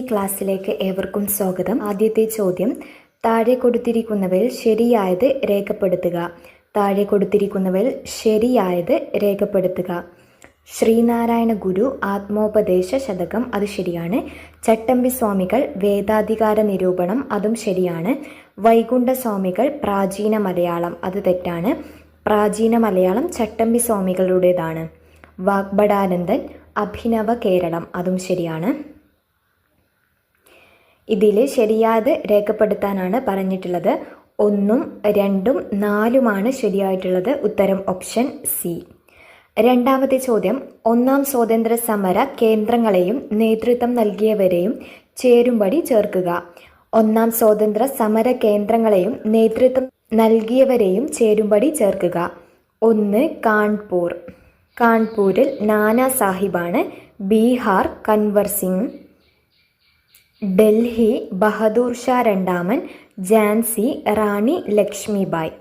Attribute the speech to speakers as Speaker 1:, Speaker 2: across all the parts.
Speaker 1: ക്ലാസ്സിലേക്ക് ഏവർക്കും സ്വാഗതം. ആദ്യത്തെ ചോദ്യം, താഴെ കൊടുത്തിരിക്കുന്നവയിൽ ശരിയായത് രേഖപ്പെടുത്തുക. താഴെ കൊടുത്തിരിക്കുന്നവയിൽ ശരിയായത് രേഖപ്പെടുത്തുക. ശ്രീനാരായണ ഗുരു ആത്മോപദേശ ശതകം, അത് ശരിയാണ്. ചട്ടമ്പി സ്വാമികൾ വേദാധികാര നിരൂപണം, അതും ശരിയാണ്. വൈകുണ്ഠ സ്വാമികൾ പ്രാചീന മലയാളം, അത് തെറ്റാണ്. പ്രാചീന മലയാളം ചട്ടമ്പി സ്വാമികളുടേതാണ്. വാഗ്ഭടാനന്ദൻ അഭിനവ കേരളം, അതും ശരിയാണ്. ഇതിൽ ശരിയായത് രേഖപ്പെടുത്താനാണ് പറഞ്ഞിട്ടുള്ളത്. 1, 2, 4 ശരിയായിട്ടുള്ളത്. ഉത്തരം ഓപ്ഷൻ സി. രണ്ടാമത്തെ ചോദ്യം, ഒന്നാം സ്വാതന്ത്ര്യ സമര കേന്ദ്രങ്ങളെയും നേതൃത്വം നൽകിയവരെയും ചേരുംപടി ചേർക്കുക. ഒന്നാം സ്വാതന്ത്ര്യ സമര കേന്ദ്രങ്ങളെയും നേതൃത്വം നൽകിയവരെയും ചേരുംപടി ചേർക്കുക. 1 കാൺപൂർ. കാൺപൂരിൽ നാനാ സാഹിബാണ്. ബീഹാർ കൻവർ സിംഗ്. ഡൽഹി ബഹദൂർ ഷാ രണ്ടാമൻ. ഝാൻസി റാണി ലക്ഷ്മിബായ്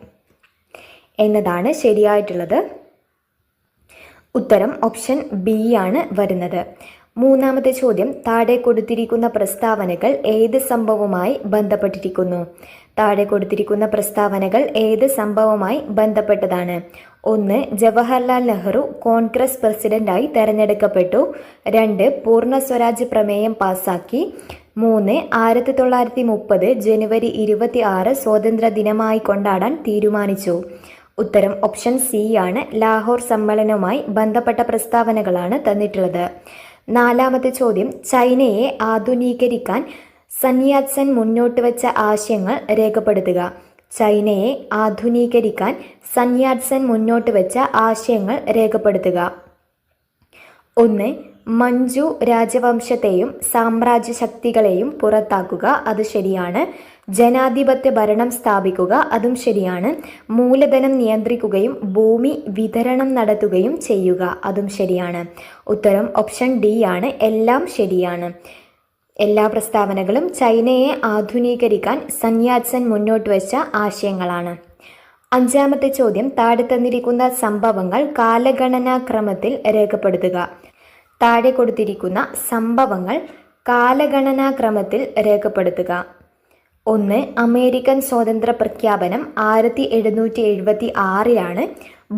Speaker 1: എന്നതാണ് ശരിയായിട്ടുള്ളത്. ഉത്തരം ഓപ്ഷൻ ബി ആണ് വരുന്നത്. മൂന്നാമത്തെ ചോദ്യം, താഴെ കൊടുത്തിരിക്കുന്ന പ്രസ്താവനകൾ ഏത് സംഭവവുമായി ബന്ധപ്പെട്ടിരിക്കുന്നു? താഴെ കൊടുത്തിരിക്കുന്ന പ്രസ്താവനകൾ ഏത് സംഭവവുമായി ബന്ധപ്പെട്ടതാണ്? 1 ജവഹർലാൽ നെഹ്റു കോൺഗ്രസ് പ്രസിഡന്റായി തെരഞ്ഞെടുക്കപ്പെട്ടു. 2 പൂർണ്ണ സ്വരാജ് പ്രമേയം പാസാക്കി. 3 1930 ജനുവരി 26 സ്വാതന്ത്ര്യ ദിനമായി കൊണ്ടാടാൻ തീരുമാനിച്ചു. ഉത്തരം ഓപ്ഷൻ സി ആണ്. ലാഹോർ സമ്മേളനവുമായി ബന്ധപ്പെട്ട പ്രസ്താവനകളാണ് തന്നിട്ടുള്ളത്. നാലാമത്തെ ചോദ്യം, ചൈനയെ ആധുനീകരിക്കാൻ സന്യാസൻ മുന്നോട്ട് വെച്ച ആശയങ്ങൾ രേഖപ്പെടുത്തുക. ചൈനയെ ആധുനീകരിക്കാൻ സന്യാസൻ മുന്നോട്ട് വെച്ച ആശയങ്ങൾ രേഖപ്പെടുത്തുക. 1 മഞ്ജു രാജവംശത്തെയും സാമ്രാജ്യ ശക്തികളെയും പുറത്താക്കുക, അത് ശരിയാണ്. ജനാധിപത്യ ഭരണം സ്ഥാപിക്കുക, അതും ശരിയാണ്. മൂലധനം നിയന്ത്രിക്കുകയും ഭൂമി വിതരണം നടത്തുകയും ചെയ്യുക, അതും ശരിയാണ്. ഉത്തരം ഓപ്ഷൻ ഡി ആണ്. എല്ലാം ശരിയാണ്. എല്ലാ പ്രസ്താവനകളും ചൈനയെ ആധുനീകരിക്കാൻ സന്യാസൻ മുന്നോട്ട് വെച്ച ആശയങ്ങളാണ്. അഞ്ചാമത്തെ ചോദ്യം, താഴെ തന്നിരിക്കുന്ന സംഭവങ്ങൾ കാലഗണനാക്രമത്തിൽ രേഖപ്പെടുത്തുക. താഴെ കൊടുത്തിരിക്കുന്ന സംഭവങ്ങൾ കാലഗണനാക്രമത്തിൽ രേഖപ്പെടുത്തുക. 1 അമേരിക്കൻ സ്വാതന്ത്ര്യ പ്രഖ്യാപനം 1776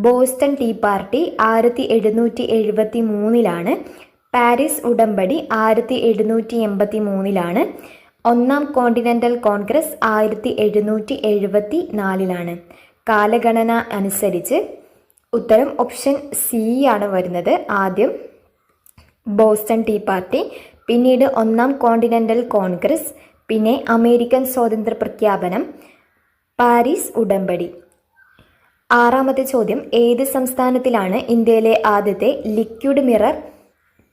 Speaker 1: ബോസ്റ്റൺ ടീ പാർട്ടി 1773 പാരീസ് ഉടമ്പടി 1783 ഒന്നാം കോണ്ടിനെന്റൽ കോൺഗ്രസ് 1774 കാലഗണന അനുസരിച്ച് ഉത്തരം ഓപ്ഷൻ സി ആണ് വരുന്നത്. ആദ്യം ബോസ്റ്റൺ ടീ പാർട്ടി, പിന്നീട് ഒന്നാം കോണ്ടിനെന്റൽ കോൺഗ്രസ്, പിന്നെ അമേരിക്കൻ സ്വാതന്ത്ര്യ പ്രഖ്യാപനം, പാരീസ് ഉടമ്പടി. ആറാമത്തെ ചോദ്യം, ഏത് സംസ്ഥാനത്തിലാണ് ഇന്ത്യയിലെ ആദ്യത്തെ ലിക്വിഡ് മിറർ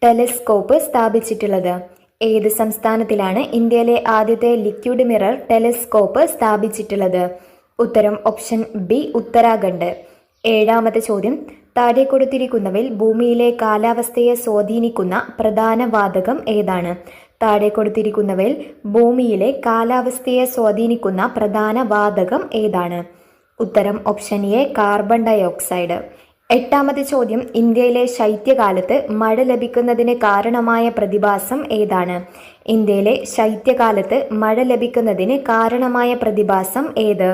Speaker 1: ടെലിസ്കോപ്പ് സ്ഥാപിച്ചിട്ടുള്ളത്? ഏത് സംസ്ഥാനത്തിലാണ് ഇന്ത്യയിലെ ആദ്യത്തെ ലിക്വിഡ് മിറർ ടെലിസ്കോപ്പ് സ്ഥാപിച്ചിട്ടുള്ളത്? ഉത്തരം ഓപ്ഷൻ ബി ഉത്തരാഖണ്ഡ്. ഏഴാമത്തെ ചോദ്യം, താഴെ കൊടുത്തിരിക്കുന്നവയിൽ ഭൂമിയിലെ കാലാവസ്ഥയെ സ്വാധീനിക്കുന്ന പ്രധാന വാതകം ഏതാണ്? താഴെ കൊടുത്തിരിക്കുന്നവയിൽ ഭൂമിയിലെ കാലാവസ്ഥയെ സ്വാധീനിക്കുന്ന പ്രധാന വാതകം ഏതാണ്? ഉത്തരം option A carbon dioxide. എട്ടാമത്തെ ചോദ്യം, ഇന്ത്യയിലെ ശൈത്യകാലത്ത് മഴ ലഭിക്കുന്നതിന് കാരണമായ പ്രതിഭാസം ഏതാണ്? ഇന്ത്യയിലെ ശൈത്യകാലത്ത് മഴ ലഭിക്കുന്നതിന് കാരണമായ പ്രതിഭാസം ഏത്?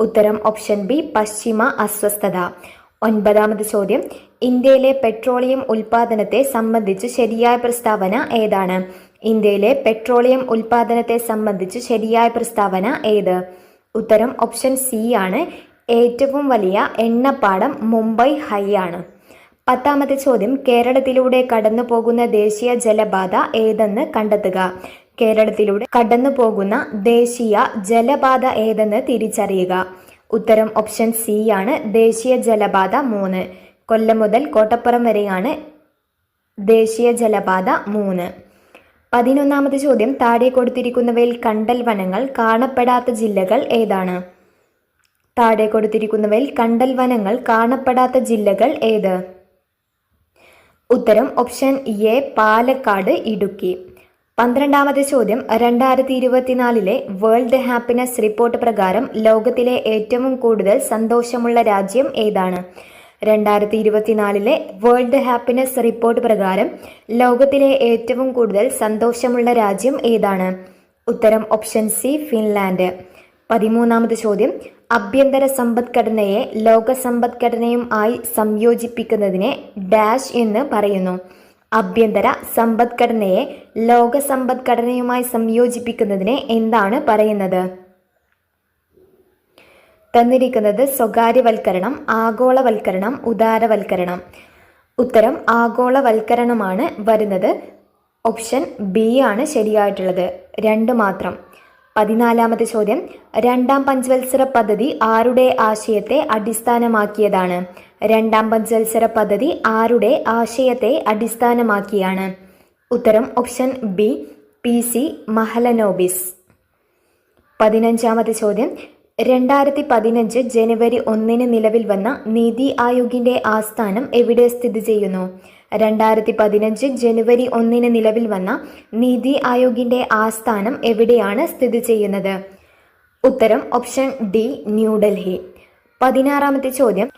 Speaker 1: ഉത്തരം ഓപ്ഷൻ ബി പശ്ചിമ അസ്വസ്ഥത. ഒൻപതാമത് ചോദ്യം, ഇന്ത്യയിലെ പെട്രോളിയം ഉൽപാദനത്തെ സംബന്ധിച്ച് ശരിയായ പ്രസ്താവന ഏതാണ്? ഇന്ത്യയിലെ പെട്രോളിയം ഉൽപാദനത്തെ സംബന്ധിച്ച് ശരിയായ പ്രസ്താവന ഏത്? ഉത്തരം ഓപ്ഷൻ സി ആണ്. ഏറ്റവും വലിയ എണ്ണപ്പാടം മുംബൈ ഹൈ ആണ്. പത്താമത്തെ ചോദ്യം, കേരളത്തിലൂടെ കടന്നു പോകുന്ന ദേശീയ ജലപാത ഏതെന്ന് കണ്ടെത്തുക. കേരളത്തിലൂടെ കടന്നു പോകുന്ന ദേശീയ ജലപാത ഏതെന്ന് തിരിച്ചറിയുക. ഉത്തരം ഓപ്ഷൻ സി ആണ്. ദേശീയ ജലപാത 3. കൊല്ലം മുതൽ കോട്ടപ്പുറം വരെയാണ് ദേശീയ ജലപാത 3. 11ാമത്തെ ചോദ്യം, താഴെ കൊടുത്തിരിക്കുന്നവയിൽ കണ്ടൽ വനങ്ങൾ കാണപ്പെടാത്ത ജില്ലകൾ ഏതാണ്? താഴെ കൊടുത്തിരിക്കുന്നവയിൽ കണ്ടൽ വനങ്ങൾ കാണപ്പെടാത്ത ജില്ലകൾ ഏത്? ഉത്തരം ഓപ്ഷൻ എ പാലക്കാട്, ഇടുക്കി. 12ാമത്തെ ചോദ്യം, 2024 വേൾഡ് ഹാപ്പിനെസ് റിപ്പോർട്ട് പ്രകാരം ലോകത്തിലെ ഏറ്റവും കൂടുതൽ സന്തോഷമുള്ള രാജ്യം ഏതാണ്? 2024 വേൾഡ് ഹാപ്പിനെസ് റിപ്പോർട്ട് പ്രകാരം ലോകത്തിലെ ഏറ്റവും കൂടുതൽ സന്തോഷമുള്ള രാജ്യം ഏതാണ്? ഉത്തരം ഓപ്ഷൻ സി ഫിൻലാൻഡ്. 13ാമത് ചോദ്യം, ആഭ്യന്തര സമ്പദ്ഘടനയെ ലോക സമ്പദ്ഘടനയും ആയി സംയോജിപ്പിക്കുന്നതിനെ ഡാഷ് എന്ന് പറയുന്നു. ആഭ്യന്തര സമ്പദ്ഘടനയെ ലോക സമ്പദ്ഘടനയുമായി സംയോജിപ്പിക്കുന്നതിനെ എന്താണ് പറയുന്നത്? തന്നിരിക്കുന്നത് സ്വകാര്യവൽക്കരണം, ആഗോളവൽക്കരണം, ഉദാരവൽക്കരണം. ഉത്തരം ആഗോളവൽക്കരണമാണ് വരുന്നത്. ഓപ്ഷൻ ബി ആണ് ശരിയായിട്ടുള്ളത്, 2 മാത്രം. 14ാമത് ചോദ്യം, രണ്ടാം പഞ്ചവത്സര പദ്ധതി ആരുടെ ആശയത്തെ അടിസ്ഥാനമാക്കിയതാണ്? രണ്ടാം പഞ്ചവത്സര പദ്ധതി ആരുടെ ആശയത്തെ അടിസ്ഥാനമാക്കിയാണ്? ഉത്തരം ഓപ്ഷൻ ബി PC മഹലനോബിസ്. 15ാമത് ചോദ്യം, 2015 ജനുവരി 1 നിലവിൽ വന്ന നീതി ആയോഗിന്റെ ആസ്ഥാനം എവിടെ സ്ഥിതി ചെയ്യുന്നു? 2015 ജനുവരി 1 നിലവിൽ വന്ന നീതി ആയോഗിന്റെ ആസ്ഥാനം എവിടെയാണ് സ്ഥിതി ചെയ്യുന്നത്? ഉത്തരം ഓപ്ഷൻ ഡി ന്യൂഡൽഹി. 16ാമത്തെ ചോദ്യം,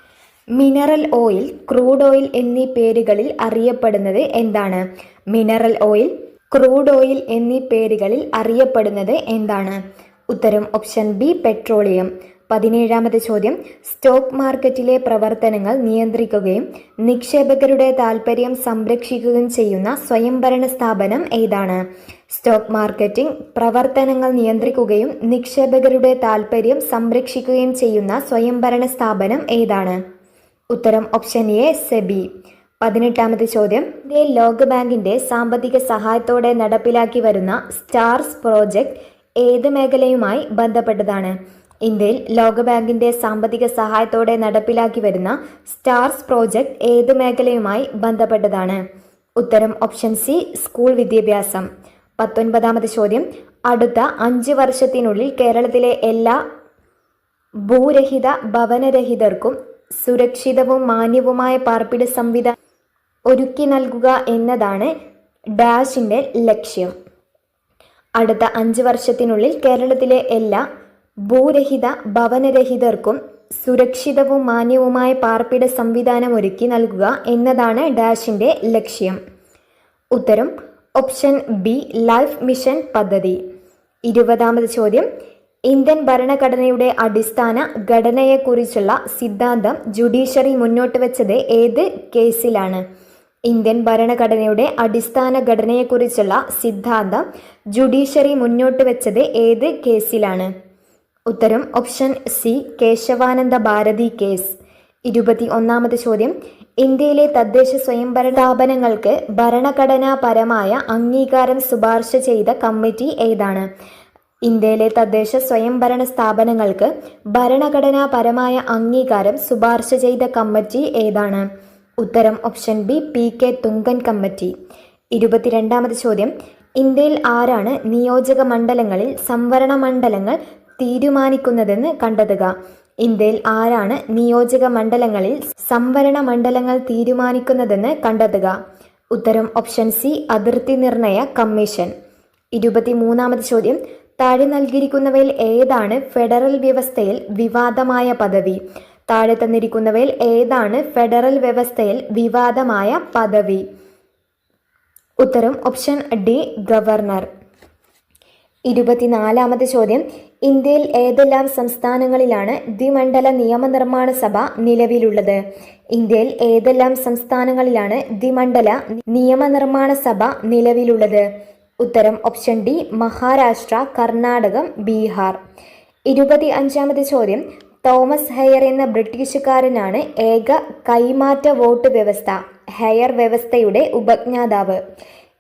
Speaker 1: മിനറൽ ഓയിൽ, ക്രൂഡ് ഓയിൽ എന്നീ പേരുകളിൽ അറിയപ്പെടുന്നത് എന്താണ്? മിനറൽ ഓയിൽ, ക്രൂഡ് ഓയിൽ എന്നീ പേരുകളിൽ അറിയപ്പെടുന്നത് എന്താണ്? ഉത്തരം ഓപ്ഷൻ ബി പെട്രോളിയം. 17ാമത്തെ ചോദ്യം, സ്റ്റോക്ക് മാർക്കറ്റിലെ പ്രവർത്തനങ്ങൾ നിയന്ത്രിക്കുകയും നിക്ഷേപകരുടെ താൽപ്പര്യം സംരക്ഷിക്കുകയും ചെയ്യുന്ന സ്വയംഭരണ സ്ഥാപനം ഏതാണ്? സ്റ്റോക്ക് മാർക്കറ്റിംഗ് പ്രവർത്തനങ്ങൾ നിയന്ത്രിക്കുകയും നിക്ഷേപകരുടെ താൽപ്പര്യം സംരക്ഷിക്കുകയും ചെയ്യുന്ന സ്വയംഭരണ സ്ഥാപനം ഏതാണ്? ഉത്തരം ഓപ്ഷൻ എ സെബി. 18ാമത്തെ ചോദ്യം, ലോകബാങ്കിന്റെ സാമ്പത്തിക സഹായത്തോടെ നടപ്പിലാക്കി വരുന്ന സ്റ്റാർസ് പ്രോജക്റ്റ് ഏത് മേഖലയുമായി ബന്ധപ്പെട്ടതാണ്? ഇന്ത്യയിൽ ലോകബാങ്കിന്റെ സാമ്പത്തിക സഹായത്തോടെ നടപ്പിലാക്കി വരുന്ന സ്റ്റാർസ് പ്രോജക്റ്റ് ഏത് മേഖലയുമായി ബന്ധപ്പെട്ടതാണ്? ഉത്തരം ഓപ്ഷൻ സി സ്കൂൾ വിദ്യാഭ്യാസം. 19ാമത്തെ ചോദ്യം, അടുത്ത 5 വർഷത്തിനുള്ളിൽ കേരളത്തിലെ എല്ലാ ഭൂരഹിത ഭവനരഹിതർക്കും സുരക്ഷിതവും മാന്യവുമായ പാർപ്പിട സംവിധാനം ഒരുക്കി നൽകുക എന്നതാണ് ഡാഷിന്റെ ലക്ഷ്യം. അടുത്ത 5 വർഷത്തിനുള്ളിൽ കേരളത്തിലെ എല്ലാ ഭൂരഹിത ഭവനരഹിതർക്കും സുരക്ഷിതവും മാന്യവുമായ പാർപ്പിട സംവിധാനം ഒരുക്കി നൽകുക എന്നതാണ് ഡാഷിന്റെ ലക്ഷ്യം. ഉത്തരം ഓപ്ഷൻ ബി ലൈഫ് മിഷൻ പദ്ധതി. 20ാമത് ചോദ്യം, ഇന്ത്യൻ ഭരണഘടനയുടെ അടിസ്ഥാന ഘടനയെക്കുറിച്ചുള്ള സിദ്ധാന്തം ജുഡീഷ്യറി മുന്നോട്ട് വെച്ചത് ഏത് കേസിലാണ്? ഇന്ത്യൻ ഭരണഘടനയുടെ അടിസ്ഥാന ഘടനയെക്കുറിച്ചുള്ള സിദ്ധാന്തം ജുഡീഷ്യറി മുന്നോട്ട് വെച്ചത് ഏത് കേസിലാണ്? ഉത്തരം option C Kesavananda Bharati case. 21ാമത് ചോദ്യം, ഇന്ത്യയിലെ തദ്ദേശ സ്വയംഭരണ സ്ഥാപനങ്ങൾക്ക് ഭരണഘടനാപരമായ അംഗീകാരം ശുപാർശ ചെയ്ത കമ്മിറ്റി ഏതാണ്? ഇന്ത്യയിലെ തദ്ദേശ സ്വയംഭരണ സ്ഥാപനങ്ങൾക്ക് ഭരണഘടനാപരമായ അംഗീകാരം ശുപാർശ ചെയ്ത കമ്മിറ്റി ഏതാണ്? ഉത്തരം option B PK Thungon committee. 22ാമത് ചോദ്യം, ഇന്ത്യയിൽ ആരാണ് നിയോജക മണ്ഡലങ്ങളിൽ സംവരണ മണ്ഡലങ്ങൾ തീരുമാനിക്കുന്നതെന്ന് കണ്ടെത്തുക? ഇന്ത്യയിൽ ആരാണ് നിയോജക മണ്ഡലങ്ങളിൽ സംവരണ മണ്ഡലങ്ങൾ തീരുമാനിക്കുന്നതെന്ന് കണ്ടെത്തുക? ഉത്തരം ഓപ്ഷൻ സി അതിർത്തി നിർണയ കമ്മീഷൻ. 23ാമത് ചോദ്യം, താഴെ നൽകിയിരിക്കുന്നവയിൽ ഏതാണ് ഫെഡറൽ വ്യവസ്ഥയിൽ വിവാദമായ പദവി? താഴെ തന്നിരിക്കുന്നവയിൽ ഏതാണ് ഫെഡറൽ വ്യവസ്ഥയിൽ വിവാദമായ പദവി? ഉത്തരം ഓപ്ഷൻ ഡി ഗവർണർ. 24ാമത് ചോദ്യം, ഇന്ത്യയിൽ ഏതെല്ലാം സംസ്ഥാനങ്ങളിലാണ് ദ്വിമണ്ഡല നിയമനിർമ്മാണ സഭ നിലവിലുള്ളത്? ഇന്ത്യയിൽ ഏതെല്ലാം സംസ്ഥാനങ്ങളിലാണ് ദ്വിമണ്ഡല നിയമനിർമ്മാണ സഭ നിലവിലുള്ളത്? ഉത്തരം ഓപ്ഷൻ ഡി മഹാരാഷ്ട്ര, കർണാടകം, ബീഹാർ. 25ാമത് ചോദ്യം, തോമസ് ഹെയർ എന്ന ബ്രിട്ടീഷുകാരനാണ് ഏക കൈമാറ്റ വോട്ട് വ്യവസ്ഥ ഹെയർ വ്യവസ്ഥയുടെ ഉപജ്ഞാതാവ്.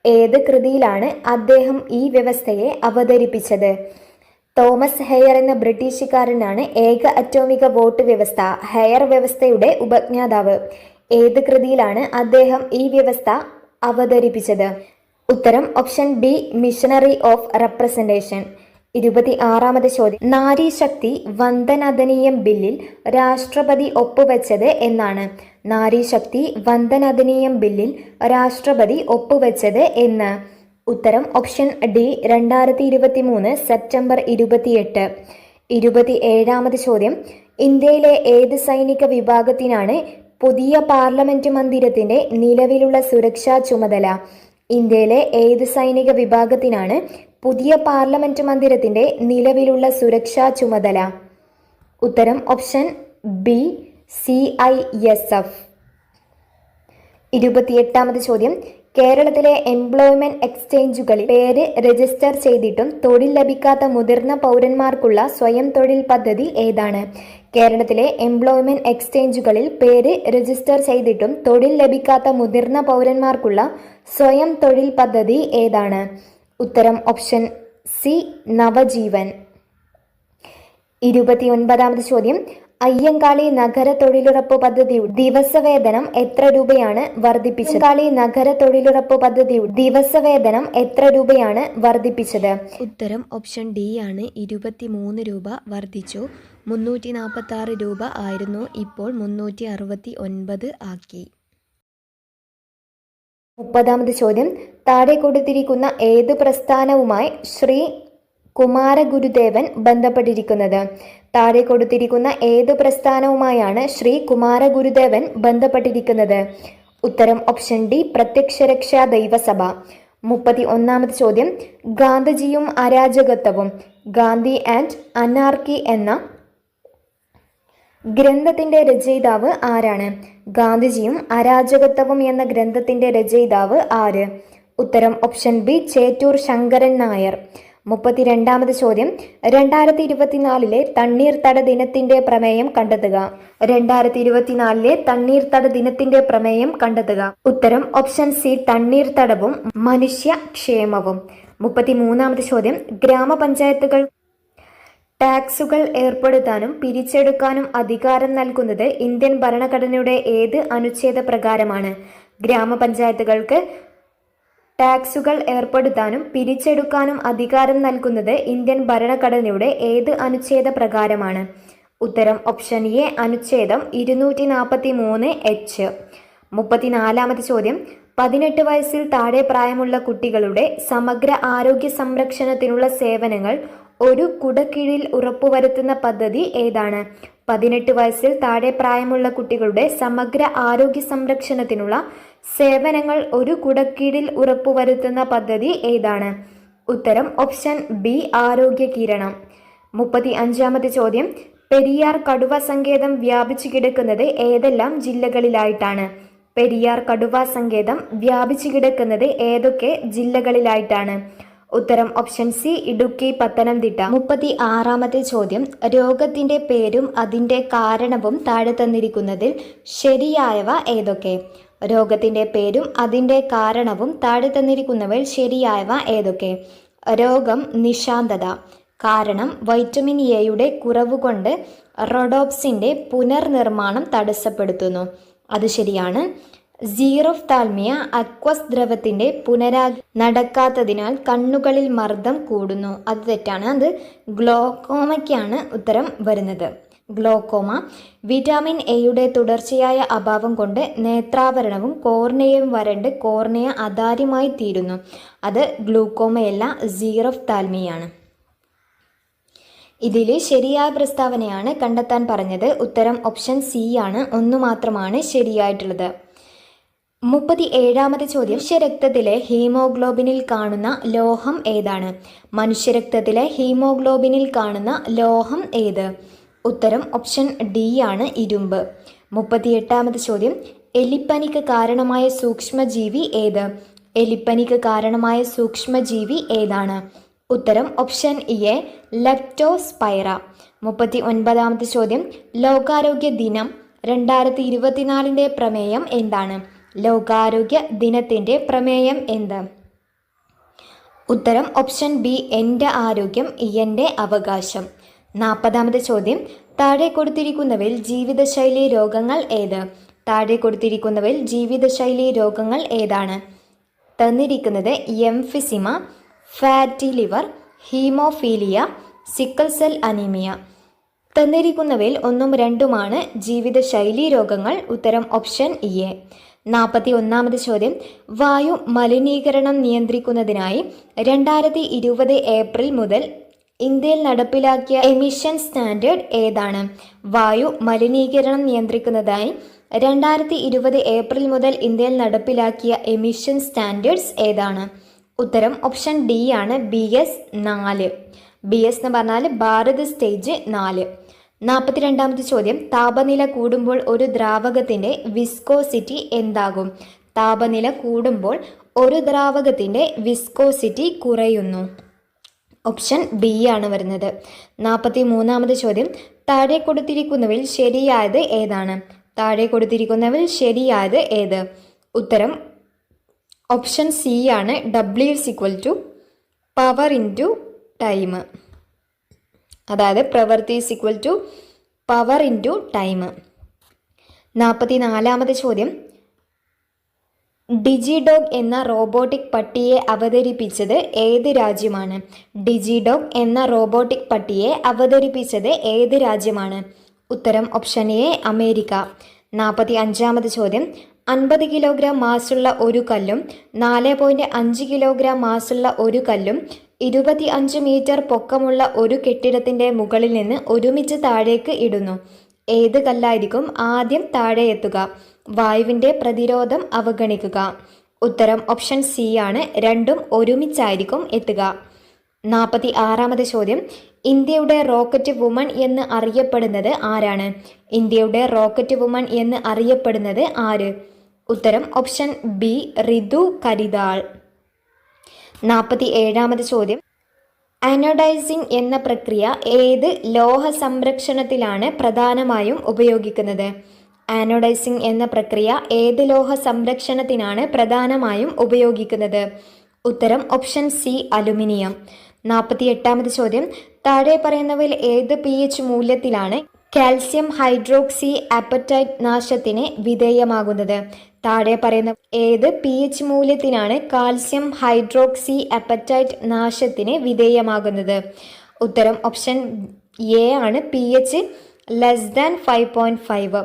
Speaker 1: ഏത് കൃതിയിലാണ് അദ്ദേഹം ഈ വ്യവസ്ഥയെ അവതരിപ്പിച്ചത്? തോമസ് ഹെയർ എന്ന ബ്രിട്ടീഷുകാരനാണ് ഏക അറ്റോമിക വോട്ട് വ്യവസ്ഥ ഹെയർ വ്യവസ്ഥയുടെ ഉപജ്ഞാതാവ്. ഏത് കൃതിയിലാണ് അദ്ദേഹം ഈ വ്യവസ്ഥ അവതരിപ്പിച്ചത്? ഉത്തരം option B missionary of representation. 26ാമത് ചോദ്യം, നാരി ശക്തി വന്ദൻ അധിനിയം ബില്ലിൽ രാഷ്ട്രപതി ഒപ്പുവെച്ചത് എന്നാണ്? നാരി ശക്തി വന്ദൻ അധിനിയം ബില്ലിൽ രാഷ്ട്രപതി ഒപ്പുവെച്ചത് എന്ന്? ഉത്തരം ഓപ്ഷൻ ഡി 2023 സെപ്റ്റംബർ 28. 27ാമത് ചോദ്യം, ഇന്ത്യയിലെ ഏത് സൈനിക വിഭാഗത്തിനാണ് പുതിയ പാർലമെന്റ് മന്ദിരത്തിന്റെ നിലവിലുള്ള സുരക്ഷാ ചുമതല? ഇന്ത്യയിലെ ഏത് സൈനിക വിഭാഗത്തിനാണ് പുതിയ പാർലമെന്റ് മന്ദിരത്തിന്റെ നിലവിലുള്ള സുരക്ഷാ ചുമതല? ഉത്തരം ഓപ്ഷൻ ബി, CISF. 28ാമത് ചോദ്യം. കേരളത്തിലെ എംപ്ലോയ്മെന്റ് എക്സ്ചേഞ്ചുകളിൽ പേര് രജിസ്റ്റർ ചെയ്തിട്ടും തൊഴിൽ ലഭിക്കാത്ത മുതിർന്ന പൗരന്മാർക്കുള്ള സ്വയം തൊഴിൽ പദ്ധതി ഏതാണ്? കേരളത്തിലെ എംപ്ലോയ്മെന്റ് എക്സ്ചേഞ്ചുകളിൽ പേര് രജിസ്റ്റർ ചെയ്തിട്ടും തൊഴിൽ ലഭിക്കാത്ത മുതിർന്ന പൗരന്മാർക്കുള്ള സ്വയം തൊഴിൽ പദ്ധതി ഏതാണ്? ഉത്തരം ഓപ്ഷൻ സി, നവജീവൻ. 29ാമത് ചോദ്യം. അയ്യങ്കാളി നഗര തൊഴിലുറപ്പ് പദ്ധതിയുടെ ദിവസവേതനം എത്ര രൂപയാണ് വർദ്ധിപ്പിച്ചത്? അയ്യങ്കാളി നഗര തൊഴിലുറപ്പ് പദ്ധതിയുടെ ദിവസവേതനം എത്ര രൂപയാണ് വർദ്ധിപ്പിച്ചത്?
Speaker 2: ഉത്തരം ഓപ്ഷൻ ഡി ആണ്. 23 രൂപ വർദ്ധിച്ചു. 346 രൂപ ആയിരുന്നു, ഇപ്പോൾ 369 ആക്കി.
Speaker 1: 30ാമത് ചോദ്യം. താഴെ കൊടുത്തിരിക്കുന്ന ഏത് പ്രസ്ഥാനവുമായി ശ്രീ കുമാരഗുരുദേവൻ ബന്ധപ്പെട്ടിരിക്കുന്നത്? താഴെ കൊടുത്തിരിക്കുന്ന ഏത് പ്രസ്ഥാനവുമായാണ് ശ്രീ കുമാരഗുരുദേവൻ ബന്ധപ്പെട്ടിരിക്കുന്നത്? ഉത്തരം ഓപ്ഷൻ ഡി, പ്രത്യക്ഷരക്ഷാ ദൈവസഭ. 31ാമത് ചോദ്യം. ഗാന്ധിജിയും അരാജകത്വവും, ഗാന്ധി ആൻഡ് അനാർക്കി എന്ന ഗ്രന്ഥത്തിന്റെ രചയിതാവ് ആരാണ്? ഗാന്ധിജിയും അരാജകത്വവും എന്ന ഗ്രന്ഥത്തിന്റെ രചയിതാവ് ആര്? ഉത്തരം ഓപ്ഷൻ ബി, ചേറ്റൂർ ശങ്കരൻ നായർ. 32ാമത് ചോദ്യം. 2024 തണ്ണീർത്തട ദിനത്തിന്റെ പ്രമേയം കണ്ടെത്തുക. 2024 തണ്ണീർത്തട ദിനത്തിന്റെ പ്രമേയം കണ്ടെത്തുക. ഉത്തരം ഓപ്ഷൻ സി, തണ്ണീർത്തടവും മനുഷ്യക്ഷേമവും. 33ാമത് ചോദ്യം. ഗ്രാമപഞ്ചായത്തുകൾ ടാക്സുകൾ ഏർപ്പെടുത്താനും പിരിച്ചെടുക്കാനും അധികാരം നൽകുന്നത് ഇന്ത്യൻ ഭരണഘടനയുടെ ഏത് അനുച്ഛേദ പ്രകാരമാണ്? ഗ്രാമപഞ്ചായത്തുകൾക്ക് ടാക്സുകൾ ഏർപ്പെടുത്താനും പിരിച്ചെടുക്കാനും അധികാരം നൽകുന്നത് ഇന്ത്യൻ ഭരണഘടനയുടെ ഏത് അനുച്ഛേദ പ്രകാരമാണ്? ഉത്തരം ഓപ്ഷൻ എ, അനുച്ഛേദം 243H. 34ാമത് ചോദ്യം. 18 വയസ്സിൽ താഴെ പ്രായമുള്ള കുട്ടികളുടെ സമഗ്ര ആരോഗ്യ സംരക്ഷണത്തിനുള്ള സേവനങ്ങൾ ഒരു കുടക്കീഴിൽ ഉറപ്പുവരുത്തുന്ന പദ്ധതി ഏതാണ്? 18 വയസ്സിൽ താഴെ പ്രായമുള്ള കുട്ടികളുടെ സമഗ്ര ആരോഗ്യ സംരക്ഷണത്തിനുള്ള സേവനങ്ങൾ ഒരു കുടക്കീഴിൽ ഉറപ്പുവരുത്തുന്ന പദ്ധതി ഏതാണ്? ഉത്തരം ഓപ്ഷൻ ബി, ആരോഗ്യ കിരണം. 35ാമത് ചോദ്യം. പെരിയാർ കടുവ സങ്കേതം വ്യാപിച്ചു കിടക്കുന്നത് ഏതെല്ലാം ജില്ലകളിലായിട്ടാണ്? പെരിയാർ കടുവ സങ്കേതം വ്യാപിച്ചു കിടക്കുന്നത് ഏതൊക്കെ ജില്ലകളിലായിട്ടാണ്? ഉത്തരം ഓപ്ഷൻ സി, ഇടുക്കി, പത്തനംതിട്ട. 36ാമത്തെ ചോദ്യം. രോഗത്തിന്റെ പേരും അതിന്റെ കാരണവും താഴെ തന്നിരിക്കുന്നതിൽ ശരിയായവ ഏതൊക്കെ? രോഗത്തിന്റെ പേരും അതിന്റെ കാരണവും താഴെ തന്നിരിക്കുന്നവയിൽ ശരിയായവ ഏതൊക്കെ? രോഗം നിശാന്തത. കാരണം വൈറ്റമിൻ എയുടെ കുറവുകൊണ്ട് റോഡോപ്സിന്റെ പുനർനിർമ്മാണം തടസ്സപ്പെടുത്തുന്നു. അത് ശരിയാണ്. സീറോഫ്താൽമിയ അക്വസ് ദ്രവത്തിന്റെ നടക്കാത്തതിനാൽ കണ്ണുകളിൽ മർദ്ദം കൂടുന്നു. അത് തെറ്റാണ്. അത് ഗ്ലോക്കോമയ്ക്കാണ് ഉത്തരം വരുന്നത്. ഗ്ലോക്കോമ. വിറ്റാമിൻ എയുടെ തുടർച്ചയായ അഭാവം കൊണ്ട് നേത്രാവരണവും കോർണിയയും വരണ്ട് കോർണിയ അതാര്യമായി തീരുന്നു. അത് ഗ്ലൂക്കോമയല്ല, സീറോഫ്താൽമിയാണ്. ഇതിൽ ശരിയായ പ്രസ്താവനയാണ് കണ്ടെത്താൻ പറഞ്ഞത്. ഉത്തരം ഓപ്ഷൻ സി ആണ്. ഒന്ന് മാത്രമാണ് ശരിയായിട്ടുള്ളത്. 37ാമത് ചോദ്യം. മനുഷ്യരക്തത്തിലെ ഹീമോഗ്ലോബിനിൽ കാണുന്ന ലോഹം ഏതാണ്? മനുഷ്യരക്തത്തിലെ ഹീമോഗ്ലോബിനിൽ കാണുന്ന ലോഹം ഏത്? ഉത്തരം ഓപ്ഷൻ ഡി ആണ്, ഇരുമ്പ്. 38ാമത് ചോദ്യം. എലിപ്പനിക്ക് കാരണമായ സൂക്ഷ്മജീവി ഏത്? എലിപ്പനിക്ക് കാരണമായ സൂക്ഷ്മജീവി ഏതാണ്? ഉത്തരം ഓപ്ഷൻ എ, ലെപ്റ്റോസ്പൈറ. 39ാമത്തെ ചോദ്യം. ലോകാരോഗ്യ ദിനം 2024 പ്രമേയം എന്താണ്? ലോകാരോഗ്യ ദിനത്തിന്റെ പ്രമേയം എന്ത്? ഉത്തരം ഓപ്ഷൻ ബി, എൻ്റെ ആരോഗ്യം എൻ്റെ അവകാശം. 40ാമത്തെ ചോദ്യം. താഴെ കൊടുത്തിരിക്കുന്നവയിൽ ജീവിതശൈലി രോഗങ്ങൾ ഏത്? താഴെ കൊടുത്തിരിക്കുന്നവയിൽ ജീവിതശൈലി രോഗങ്ങൾ ഏതാണ്? തന്നിരിക്കുന്നത് emphysema, fatty liver, haemophilia, sickle cell anaemia. തന്നിരിക്കുന്നവയിൽ 1ഉം 2ഉമാണ് ജീവിതശൈലി രോഗങ്ങൾ. ഉത്തരം ഓപ്ഷൻ എ. 41ാമത് ചോദ്യം. വായു മലിനീകരണം നിയന്ത്രിക്കുന്നതിനായി 2020 ഏപ്രിൽ മുതൽ ഇന്ത്യയിൽ നടപ്പിലാക്കിയ എമിഷൻ സ്റ്റാൻഡേർഡ് ഏതാണ്? വായു മലിനീകരണം നിയന്ത്രിക്കുന്നതായി 2020 ഏപ്രിൽ മുതൽ ഇന്ത്യയിൽ നടപ്പിലാക്കിയ എമിഷൻ സ്റ്റാൻഡേർഡ്സ് ഏതാണ്? ഉത്തരം ഓപ്ഷൻ ഡി ആണ്, BS4. BS എന്ന് പറഞ്ഞാൽ ഭാരത് സ്റ്റേജ് 4. 42ാമത്തെ ചോദ്യം, താപനില കൂടുമ്പോൾ ഒരു ദ്രാവകത്തിന്റെ വിസ്കോസിറ്റി എന്താകും? താപനില കൂടുമ്പോൾ ഒരു ദ്രാവകത്തിന്റെ വിസ്കോസിറ്റി കുറയുന്നു. ഓപ്ഷൻ ബി ആണ് വരുന്നത്. 43ാമത്തെ ചോദ്യം, താഴെ കൊടുത്തിരിക്കുന്നവയിൽ ശരിയായത് ഏതാണ്? താഴെ കൊടുത്തിരിക്കുന്നവയിൽ ശരിയായത് ഏത്? ഉത്തരം ഓപ്ഷൻ സി ആണ്, W പവർ ഇൻറ്റു ടൈം. അതായത് പ്രവൃത്തി പവർ ഇൻറ്റു ടൈം. 44ാമത്തെ ചോദ്യം, ഡിജിഡോഗ് എന്ന റോബോട്ടിക് പട്ടിയെ അവതരിപ്പിച്ചത് ഏത് രാജ്യമാണ്? ഡിജിഡോഗ് എന്ന റോബോട്ടിക് പട്ടിയെ അവതരിപ്പിച്ചത് ഏത് രാജ്യമാണ്? ഉത്തരം ഓപ്ഷൻ എ, അമേരിക്ക. 45ാമത്തെ ചോദ്യം, 50 കിലോഗ്രാം മാസുള്ള ഒരു കല്ലും 4.5 കിലോഗ്രാം മാസുള്ള ഒരു കല്ലും 25 മീറ്റർ പൊക്കമുള്ള ഒരു കെട്ടിടത്തിന്റെ മുകളിൽ നിന്ന് ഒരുമിച്ച് താഴേക്ക് ഇടുന്നു. ഏത് കല്ലായിരിക്കും ആദ്യം താഴെ എത്തുക? വായുവിന്റെ പ്രതിരോധം അവഗണിക്കുക. ഉത്തരം ഓപ്ഷൻ സി ആണ്, രണ്ടും ഒരുമിച്ചായിരിക്കും എത്തുക. 46ാമത്തെ ചോദ്യം, ഇന്ത്യയുടെ റോക്കറ്റ് വുമൺ എന്ന് അറിയപ്പെടുന്നത് ആരാണ്? ഇന്ത്യയുടെ റോക്കറ്റ് വുമൺ എന്ന് അറിയപ്പെടുന്നത് ആര്? ഉത്തരം ഓപ്ഷൻ ബി, റിതു കരിതാൾ. 47ാമത്തെ ചോദ്യം, അനോഡൈസിംഗ് എന്ന പ്രക്രിയ ഏത് ലോഹ സംരക്ഷണത്തിലാണ് പ്രധാനമായും ഉപയോഗിക്കുന്നത്? ആനോഡൈസിംഗ് എന്ന പ്രക്രിയ ഏത് ലോഹ സംരക്ഷണത്തിനാണ് പ്രധാനമായും ഉപയോഗിക്കുന്നത്? ഉത്തരം ഓപ്ഷൻ സി, അലുമിനിയം. 48ാമത്തെ ചോദ്യം, താഴെ പറയുന്നവയിൽ ഏത് pH മൂല്യത്തിലാണ് കാൽസ്യം ഹൈഡ്രോക്സി അപ്പറ്റൈറ്റ് നാശത്തിന് വിധേയമാകുന്നത്? താഴെ പറയുന്ന ഏത് pH മൂല്യത്തിനാണ് കാൽസ്യം ഹൈഡ്രോക്സി അപ്പറ്റൈറ്റ് നാശത്തിന് വിധേയമാകുന്നത്? ഉത്തരം ഓപ്ഷൻ എ ആണ്, pH < 5.5.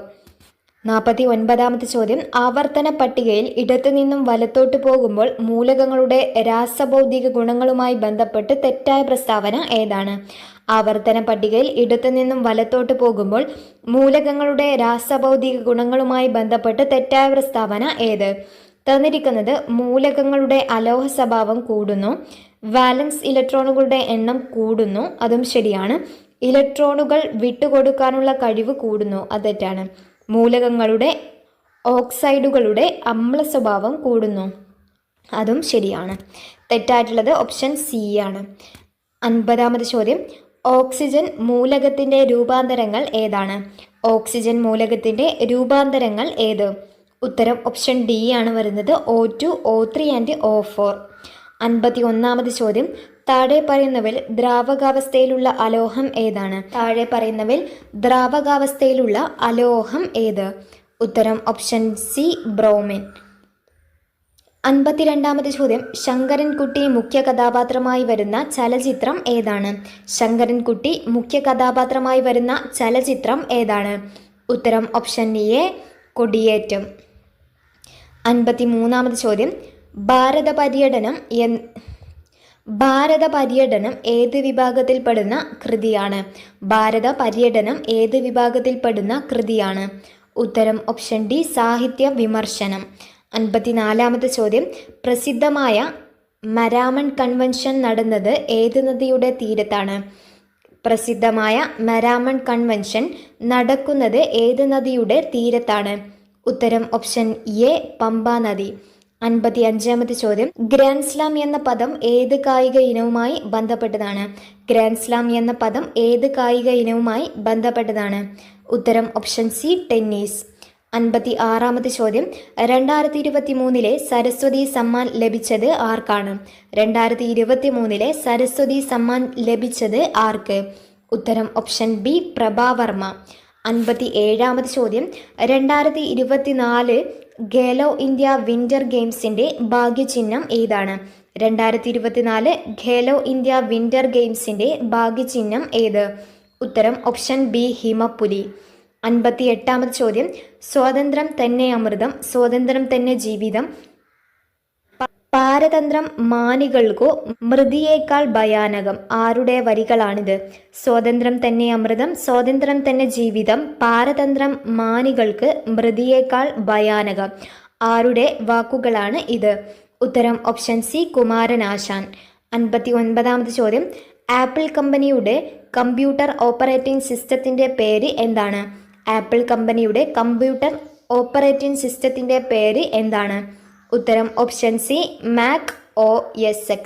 Speaker 1: 49ാമത്തെ ചോദ്യം, ആവർത്തന പട്ടികയിൽ ഇടത്തു നിന്നും വലത്തോട്ട് പോകുമ്പോൾ മൂലകങ്ങളുടെ രാസഭൗതിക ഗുണങ്ങളുമായി ബന്ധപ്പെട്ട് തെറ്റായ പ്രസ്താവന ഏതാണ്? ആവർത്തന പട്ടികയിൽ ഇടത്തു നിന്നും വലത്തോട്ട് പോകുമ്പോൾ മൂലകങ്ങളുടെ രാസഭൗതിക ഗുണങ്ങളുമായി ബന്ധപ്പെട്ട് തെറ്റായ പ്രസ്താവന ഏത്? തന്നിരിക്കുന്നത് മൂലകങ്ങളുടെ അലോഹ സ്വഭാവം കൂടുന്നു, വാലൻസ് ഇലക്ട്രോണുകളുടെ എണ്ണം കൂടുന്നു, അതും ശരിയാണ്. ഇലക്ട്രോണുകൾ വിട്ടുകൊടുക്കാനുള്ള കഴിവ് കൂടുന്നു, അത് തെറ്റാണ്. മൂലകങ്ങളുടെ ഓക്സൈഡുകളുടെ അമ്ല സ്വഭാവം കൂടുന്നു, അതും ശരിയാണ്. തെറ്റായിട്ടുള്ളത് ഓപ്ഷൻ സി ആണ്. 50ാമത്തെ ചോദ്യം, ഓക്സിജൻ മൂലകത്തിന്റെ രൂപാന്തരങ്ങൾ ഏതാണ്? ഓക്സിജൻ മൂലകത്തിന്റെ രൂപാന്തരങ്ങൾ ഏത്? ഉത്തരം ഓപ്ഷൻ ഡി ആണ് വരുന്നത്, O2, O3 ആൻഡ് O4. 51ാമത്തെ ചോദ്യം, താഴെ പറയുന്നവയിൽ ദ്രാവകാവസ്ഥയിലുള്ള അലോഹം ഏതാണ്? താഴെ പറയുന്നവയിൽ ദ്രാവകാവസ്ഥയിലുള്ള അലോഹം ഏത്? ഉത്തരം ഓപ്ഷൻ സി, ബ്രോമിൻ. 52ാമത്തെ ചോദ്യം, ശങ്കരൻകുട്ടി മുഖ്യ കഥാപാത്രമായി വരുന്ന ചലച്ചിത്രം ഏതാണ്? ശങ്കരൻകുട്ടി മുഖ്യ കഥാപാത്രമായി വരുന്ന ചലച്ചിത്രം ഏതാണ്? ഉത്തരം ഓപ്ഷൻ എ, കൊടിയേറ്റം. 53ാമത്തെ ചോദ്യം, ഭാരത പര്യടനം ഏത് വിഭാഗത്തിൽപ്പെടുന്ന കൃതിയാണ്? ഭാരത പര്യടനം ഏത് വിഭാഗത്തിൽപ്പെടുന്ന കൃതിയാണ്? ഉത്തരം ഓപ്ഷൻ ഡി, സാഹിത്യ വിമർശനം. 54ാമത്തെ ചോദ്യം, പ്രസിദ്ധമായ മരാമൺ കൺവെൻഷൻ നടന്നത് ഏത് നദിയുടെ തീരത്താണ്? പ്രസിദ്ധമായ മരാമൺ കൺവെൻഷൻ നടക്കുന്നത് ഏത് നദിയുടെ തീരത്താണ്? ഉത്തരം ഓപ്ഷൻ എ, പമ്പ നദി. 55ാമത്തെ ചോദ്യം, ഗ്രാൻഡ് സ്ലാം എന്ന പദം ഏത് കായിക ഇനവുമായി ബന്ധപ്പെട്ടതാണ്? ഗ്രാൻഡ് സ്ലാം എന്ന പദം ഏത് കായിക ഇനവുമായി ബന്ധപ്പെട്ടതാണ്? ഉത്തരം ഓപ്ഷൻ സി, ടെന്നീസ്. 56ാമത്തെ ചോദ്യം, 2023 സരസ്വതി സമ്മാൻ ലഭിച്ചത് ആർക്കാണ്? 2023 സരസ്വതി സമ്മാൻ ലഭിച്ചത് ആർക്ക്? ഉത്തരം ഓപ്ഷൻ ബി, പ്രഭാവർമ്മ. 57ാമത്തെ ചോദ്യം, 2024 ഖേലോ ഇന്ത്യ വിന്റർ ഗെയിംസിന്റെ ഭാഗ്യചിഹ്നം ഏതാണ്? 2024 ഖേലോ ഇന്ത്യ വിന്റർ ഗെയിംസിന്റെ ഭാഗ്യചിഹ്നം ഏത്? ഉത്തരം ഓപ്ഷൻ ബി, ഹിമപ്പുലി. 58ാമത്തെ ചോദ്യം, സ്വാതന്ത്ര്യം തന്നെ അമൃതം, സ്വാതന്ത്ര്യം തന്നെ ജീവിതം, പാരതന്ത്രം മാനികൾക്കു മൃതിയേക്കാൾ ഭയാനകം. ആരുടെ വരികളാണിത്? സ്വാതന്ത്ര്യം തന്നെ അമൃതം, സ്വാതന്ത്ര്യം തന്നെ ജീവിതം, പാരതന്ത്രം മാനികൾക്ക് മൃതിയേക്കാൾ ഭയാനകം. ആരുടെ വാക്കുകളാണ് ഇത്? ഉത്തരം ഓപ്ഷൻ സി, കുമാരനാശാൻ. 59ാമത് ചോദ്യം, ആപ്പിൾ കമ്പനിയുടെ കമ്പ്യൂട്ടർ ഓപ്പറേറ്റിംഗ് സിസ്റ്റത്തിൻ്റെ പേര് എന്താണ്? ആപ്പിൾ കമ്പനിയുടെ കമ്പ്യൂട്ടർ ഓപ്പറേറ്റിംഗ് സിസ്റ്റത്തിൻ്റെ പേര് എന്താണ്? ഉത്തരം option C, Mac OS X.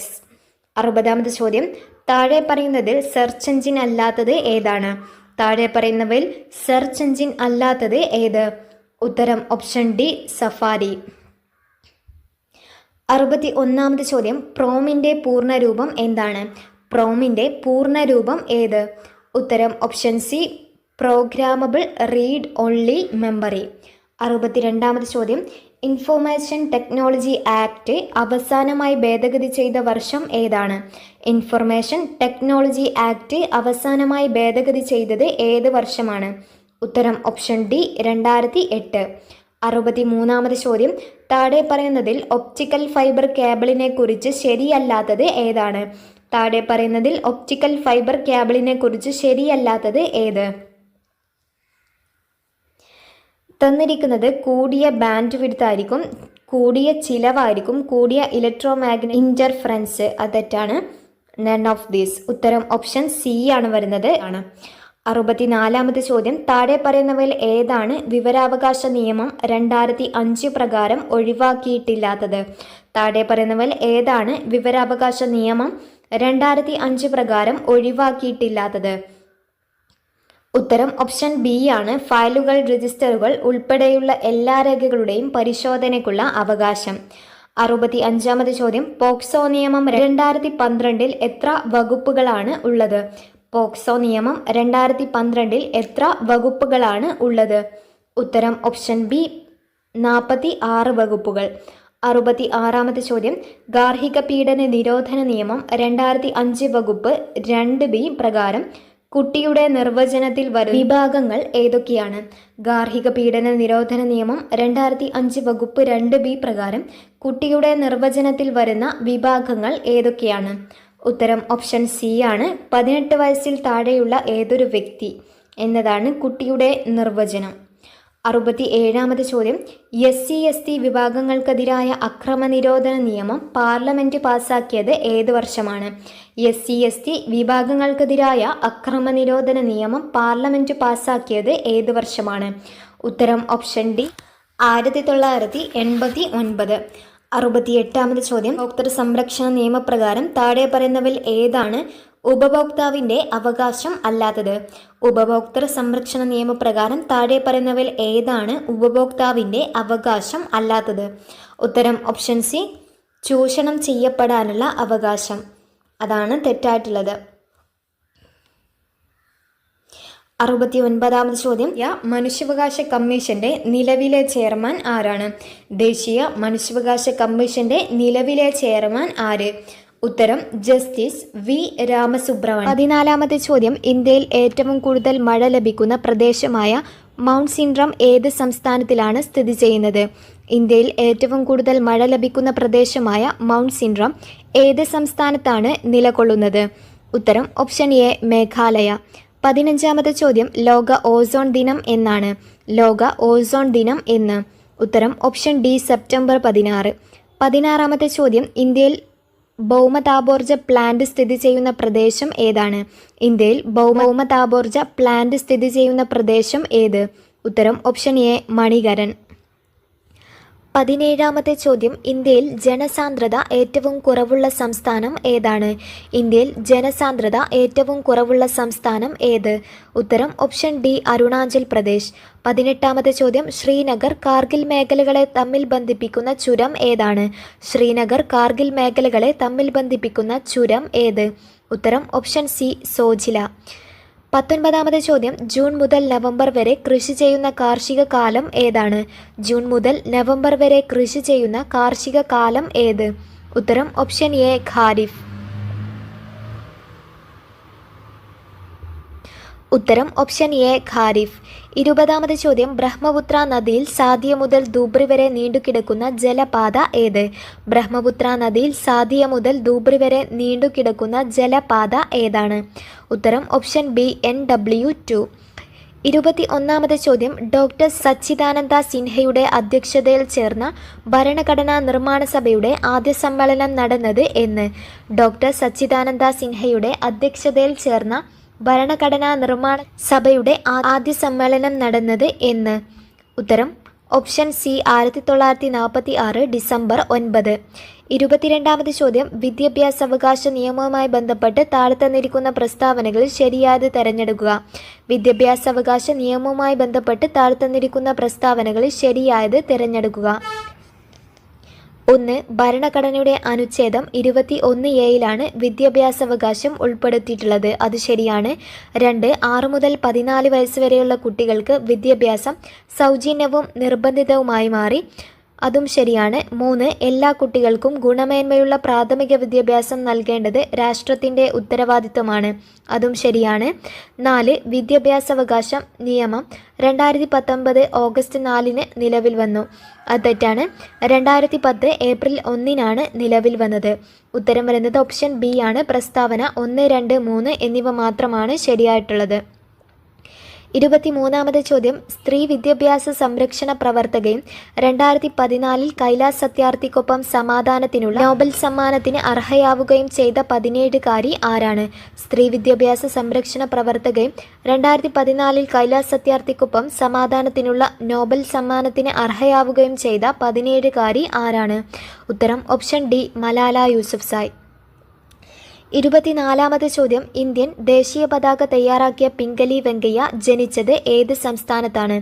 Speaker 1: 60ാമത് ചോദ്യം, താഴെ പറയുന്നതിൽ സെർച്ച് എഞ്ചിൻ അല്ലാത്തത് ഏതാണ്? താഴെ പറയുന്നവയിൽ സെർച്ച് എഞ്ചിൻ അല്ലാത്തത് ഏത്? ഉത്തരം ഓപ്ഷൻ ഡി, സഫാരി. 61ാമത് ചോദ്യം, പ്രോമിൻ്റെ പൂർണ്ണരൂപം എന്താണ്? പ്രോമിൻ്റെ പൂർണ്ണരൂപം ഏത്? ഉത്തരം option C, programmable read only memory. 62ാമത് ചോദ്യം, ഇൻഫോർമേഷൻ ടെക്നോളജി ആക്ട് അവസാനമായി ഭേദഗതി ചെയ്ത വർഷം ഏതാണ്? ഇൻഫർമേഷൻ ടെക്നോളജി ആക്ട് അവസാനമായി ഭേദഗതി ചെയ്തത് ഏത് വർഷമാണ്? ഉത്തരം ഓപ്ഷൻ ഡി, 2008. 63ാമത് ചോദ്യം, താഴെ പറയുന്നതിൽ ഒപ്റ്റിക്കൽ ഫൈബർ കേബിളിനെ കുറിച്ച് ശരിയല്ലാത്തത് ഏതാണ്? താഴെ പറയുന്നതിൽ ഒപ്റ്റിക്കൽ ഫൈബർ കേബിളിനെ കുറിച്ച് ശരിയല്ലാത്തത് ഏത്? തന്നിരിക്കുന്നത് കൂടിയ ബാൻഡ് വിഡ്ത്ത് ആയിരിക്കും, കൂടിയ ചിലവായിരിക്കും, കൂടിയ ഇലക്ട്രോമാഗ്നറ്റിക് ഇൻ്റർഫറൻസ്. അത് തെറ്റാണ്. None of these. ഉത്തരം ഓപ്ഷൻ സി ആണ് വരുന്നത്. 64ാമത് ചോദ്യം, താഴെ പറയുന്നവയിൽ ഏതാണ് വിവരാവകാശ നിയമം 2005 പ്രകാരം ഒഴിവാക്കിയിട്ടില്ലാത്തത്? താഴെ പറയുന്നവയിൽ ഏതാണ് വിവരാവകാശ നിയമം 2005 പ്രകാരം ഒഴിവാക്കിയിട്ടില്ലാത്തത്? ഉത്തരം ഓപ്ഷൻ ബി ആണ്, ഫയലുകൾ, രജിസ്റ്ററുകൾ ഉൾപ്പെടെയുള്ള എല്ലാ രേഖകളുടെയും പരിശോധനയ്ക്കുള്ള അവകാശം. 65ാമത് ചോദ്യം, പോക്സോ നിയമം 2012 എത്ര വകുപ്പുകളാണ് ഉള്ളത്? പോക്സോ നിയമം 2012 എത്ര വകുപ്പുകളാണ് ഉള്ളത്? ഉത്തരം ഓപ്ഷൻ ബി, 46 വകുപ്പുകൾ. 66ാമത് ചോദ്യം, ഗാർഹിക പീഡന നിരോധന നിയമം 2005 വകുപ്പ് 2B പ്രകാരം കുട്ടിയുടെ നിർവചനത്തിൽ വരുന്ന വിഭാഗങ്ങൾ ഏതൊക്കെയാണ്? ഗാർഹിക പീഡന നിരോധന നിയമം 2005 വകുപ്പ് 2B പ്രകാരം കുട്ടിയുടെ നിർവചനത്തിൽ വരുന്ന വിഭാഗങ്ങൾ ഏതൊക്കെയാണ്? ഉത്തരം ഓപ്ഷൻ സി ആണ്, 18 വയസ്സിൽ താഴെയുള്ള ഏതൊരു വ്യക്തി എന്നതാണ് കുട്ടിയുടെ നിർവചനം. 67ാമത് ചോദ്യം, SC/ST വിഭാഗങ്ങൾക്കെതിരായ അക്രമനിരോധന നിയമം പാർലമെന്റ് പാസാക്കിയത് ഏത് വർഷമാണ്? SC/ST വിഭാഗങ്ങൾക്കെതിരായ അക്രമനിരോധന നിയമം പാർലമെന്റ് പാസാക്കിയത് ഏത് വർഷമാണ്? ഉത്തരം ഓപ്ഷൻ ഡി, 1989. 68ാമത് ചോദ്യം, ഉപഭോക്തൃ സംരക്ഷണ നിയമപ്രകാരം താഴെ പറയുന്നവയിൽ ഏതാണ് ഉപഭോക്താവിൻ്റെ അവകാശം അല്ലാത്തത്? ഉപഭോക്തൃ സംരക്ഷണ നിയമപ്രകാരം താഴെ പറയുന്നവയിൽ ഏതാണ് ഉപഭോക്താവിൻ്റെ അവകാശം അല്ലാത്തത്? ഉത്തരം ഓപ്ഷൻ സി, ചൂഷണം ചെയ്യപ്പെടാനുള്ള അവകാശം. അതാണ് തെറ്റായിട്ടുള്ളത്. 69ാമത് ചോദ്യം, മനുഷ്യാവകാശ കമ്മീഷന്റെ നിലവിലെ ചെയർമാൻ ആരാണ്? ദേശീയ മനുഷ്യാവകാശ കമ്മീഷന്റെ നിലവിലെ ചെയർമാൻ ആര്? ഉത്തരം ജസ്റ്റിസ് വി രാമസുബ്രഹ്മണ്യൻ. 14ാമത്തെ ചോദ്യം, ഇന്ത്യയിൽ ഏറ്റവും കൂടുതൽ മഴ ലഭിക്കുന്ന പ്രദേശമായ മൗണ്ട് സിൻഡ്രം ഏത് സംസ്ഥാനത്തിലാണ് സ്ഥിതി ചെയ്യുന്നത്? ഇന്ത്യയിൽ ഏറ്റവും കൂടുതൽ മഴ ലഭിക്കുന്ന പ്രദേശമായ മൗണ്ട് സിൻഡ്രം ഏത് സംസ്ഥാനത്താണ് നിലകൊള്ളുന്നത്? ഉത്തരം ഓപ്ഷൻ എ, മേഘാലയ. 15ാമത്തെ ചോദ്യം, ലോക ഓസോൺ ദിനം എന്നാണ്? ലോക ഓസോൺ ദിനം എന്ന്? ഉത്തരം ഓപ്ഷൻ ഡി, സെപ്റ്റംബർ 16. 16ാമത്തെ ചോദ്യം, ഇന്ത്യയിൽ ഭൗമതാപോർജ പ്ലാന്റ് സ്ഥിതി ചെയ്യുന്ന പ്രദേശം ഏതാണ്? ഇന്ത്യയിൽ ഭൗമതാപോർജ പ്ലാന്റ് സ്ഥിതി ചെയ്യുന്ന പ്രദേശം ഏത്? ഉത്തരം ഓപ്ഷൻ എ, മണികരൻ. 17ാമത്തെ ചോദ്യം, ഇന്ത്യയിൽ ജനസാന്ദ്രത ഏറ്റവും കുറവുള്ള സംസ്ഥാനം ഏതാണ്? ഇന്ത്യയിൽ ജനസാന്ദ്രത ഏറ്റവും കുറവുള്ള സംസ്ഥാനം ഏത്? ഉത്തരം ഓപ്ഷൻ ഡി, അരുണാചൽ പ്രദേശ്. 18ാമത്തെ ചോദ്യം, ശ്രീനഗർ കാർഗിൽ മേഖലകളെ തമ്മിൽ ബന്ധിപ്പിക്കുന്ന ചുരം ഏതാണ്? ശ്രീനഗർ കാർഗിൽ മേഖലകളെ തമ്മിൽ ബന്ധിപ്പിക്കുന്ന ചുരം ഏത്? ഉത്തരം ഓപ്ഷൻ സി, സോജില. 19ാമത്തെ ചോദ്യം, ജൂൺ മുതൽ നവംബർ വരെ കൃഷി ചെയ്യുന്ന കാർഷിക കാലം ഏതാണ്? ജൂൺ മുതൽ നവംബർ വരെ കൃഷി ചെയ്യുന്ന കാർഷിക കാലം ഏത്? ഉത്തരം ഓപ്ഷൻ എ, ഖാരിഫ്. ഉത്തരം ഓപ്ഷൻ എ ഖാരിഫ്. 20ാമത് ചോദ്യം, ബ്രഹ്മപുത്ര നദിയിൽ സാദിയ മുതൽ ധൂബ്രി വരെ നീണ്ടുകിടക്കുന്ന ജലപാത ഏത്? ബ്രഹ്മപുത്ര നദിയിൽ സാദിയ മുതൽ ധൂബ്രി വരെ നീണ്ടുകിടക്കുന്ന ജലപാത ഏതാണ്? ഉത്തരം ഓപ്ഷൻ ബി NW2. 21ാമത് ചോദ്യം, ഡോക്ടർ സച്ചിദാനന്ദ സിൻഹയുടെ അധ്യക്ഷതയിൽ ചേർന്ന ഭരണഘടനാ നിർമ്മാണ സഭയുടെ ആദ്യ സമ്മേളനം നടന്നത് എന്ന്? ഡോക്ടർ സച്ചിദാനന്ദ സിൻഹയുടെ അധ്യക്ഷതയിൽ ചേർന്ന ഭരണഘടനാ നിർമ്മാണ സഭയുടെ ആദ്യ സമ്മേളനം നടന്നത് എന്ന്? ഉത്തരം ഓപ്ഷൻ സി 1946 ഡിസംബർ 9. 22ാമത് ചോദ്യം, വിദ്യാഭ്യാസാവകാശ നിയമവുമായി ബന്ധപ്പെട്ട് താഴെ തന്നിരിക്കുന്ന പ്രസ്താവനകളിൽ ശരിയായത് തിരഞ്ഞെടുക്കുക. വിദ്യാഭ്യാസാവകാശ നിയമവുമായി ബന്ധപ്പെട്ട് താഴെ തന്നിരിക്കുന്ന പ്രസ്താവനകളിൽ ശരിയായത് തിരഞ്ഞെടുക്കുക. 1. ഭരണഘടനയുടെ അനുച്ഛേദം 21A വിദ്യാഭ്യാസാവകാശം ഉൾപ്പെടുത്തിയിട്ടുള്ളത്. അത് ശരിയാണ്. 2. 6 മുതൽ 14 വയസ്സ് വരെയുള്ള കുട്ടികൾക്ക് വിദ്യാഭ്യാസം സൗജന്യവും നിർബന്ധിതവുമായി മാറി. അതും ശരിയാണ്. 3. എല്ലാ കുട്ടികൾക്കും ഗുണമേന്മയുള്ള പ്രാഥമിക വിദ്യാഭ്യാസം നൽകേണ്ടത് രാഷ്ട്രത്തിൻ്റെ ഉത്തരവാദിത്തമാണ്. അതും ശരിയാണ്. 4. വിദ്യാഭ്യാസാവകാശ നിയമം 2019 ഓഗസ്റ്റ് 4 നിലവിൽ വന്നു. അത് തെറ്റാണ്. 2010 ഏപ്രിൽ 1 നിലവിൽ വന്നത്. ഉത്തരം വരുന്നത് ഓപ്ഷൻ ബി ആണ്. പ്രസ്താവന 1, 2, 3 എന്നിവ മാത്രമാണ് ശരിയായിട്ടുള്ളത്. 23ാമത് ചോദ്യം, സ്ത്രീ വിദ്യാഭ്യാസ സംരക്ഷണ പ്രവർത്തകയും 2014 കൈലാസ് സത്യാർത്ഥിക്കൊപ്പം സമാധാനത്തിനുള്ള നോബൽ സമ്മാനത്തിന് അർഹയാവുകയും ചെയ്ത 17കാരി ആരാണ്? സ്ത്രീ വിദ്യാഭ്യാസ സംരക്ഷണ പ്രവർത്തകയും 2014 കൈലാസ് സത്യാർത്ഥിക്കൊപ്പം സമാധാനത്തിനുള്ള നോബൽ സമ്മാനത്തിന് അർഹയാവുകയും ചെയ്ത 17കാരി ആരാണ്? ഉത്തരം ഓപ്ഷൻ ഡി മലാല യൂസഫ്സായ്. 24ാമത് ചോദ്യം, ഇന്ത്യൻ ദേശീയ പതാക തയ്യാറാക്കിയ പിംഗലി വെങ്കയ്യ ജനിച്ചത് ഏത് സംസ്ഥാനത്താണ്?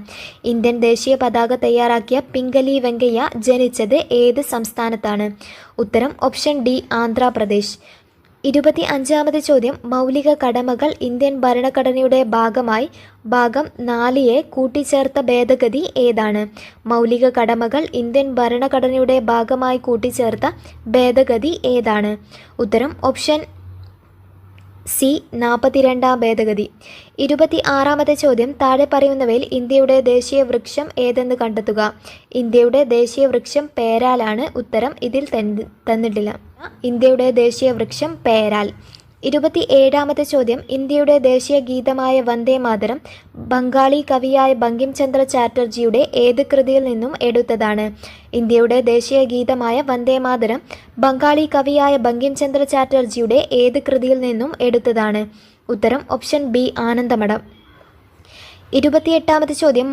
Speaker 1: ഇന്ത്യൻ ദേശീയ പതാക തയ്യാറാക്കിയ പിംഗലി വെങ്കയ്യ ജനിച്ചത് ഏത് സംസ്ഥാനത്താണ്? ഉത്തരം ഓപ്ഷൻ ഡി ആന്ധ്രാപ്രദേശ്. 25ാമത് ചോദ്യം, മൗലിക കടമകൾ ഇന്ത്യൻ ഭരണഘടനയുടെ ഭാഗമായി ഭാഗം 4A കൂട്ടിച്ചേർത്ത ഭേദഗതി ഏതാണ്? മൗലിക കടമകൾ ഇന്ത്യൻ ഭരണഘടനയുടെ ഭാഗമായി കൂട്ടിച്ചേർത്ത ഭേദഗതി ഏതാണ്? ഉത്തരം ഓപ്ഷൻ സി 42ാം ഭേദഗതി. 26ാമത് ചോദ്യം, താഴെ പറയുന്നവയിൽ ഇന്ത്യയുടെ ദേശീയ വൃക്ഷം ഏതെന്ന് കണ്ടെത്തുക. ഇന്ത്യയുടെ ദേശീയ വൃക്ഷം പേരാലാണ്. ഉത്തരം ഇതിൽ തന്നിട്ടില്ല. ഇന്ത്യയുടെ ദേശീയ വൃക്ഷം പേരാൽ. 27ാമത് ചോദ്യം, ഇന്ത്യയുടെ ദേശീയ ഗീതമായ വന്ദേ മാതരം ബംഗാളി കവിയായ ബങ്കിം ചന്ദ്ര ചാറ്റർജിയുടെ ഏത് കൃതിയിൽ നിന്നും എടുത്തതാണ്? ഇന്ത്യയുടെ ദേശീയ ഗീതമായ വന്ദേ മാതരം ബംഗാളി കവിയായ ബങ്കിം ചന്ദ്ര ചാറ്റർജിയുടെ ഏത് കൃതിയിൽ നിന്നും എടുത്തതാണ്? ഉത്തരം ഓപ്ഷൻ ബി ആനന്ദമഠം. 28ാമത് ചോദ്യം,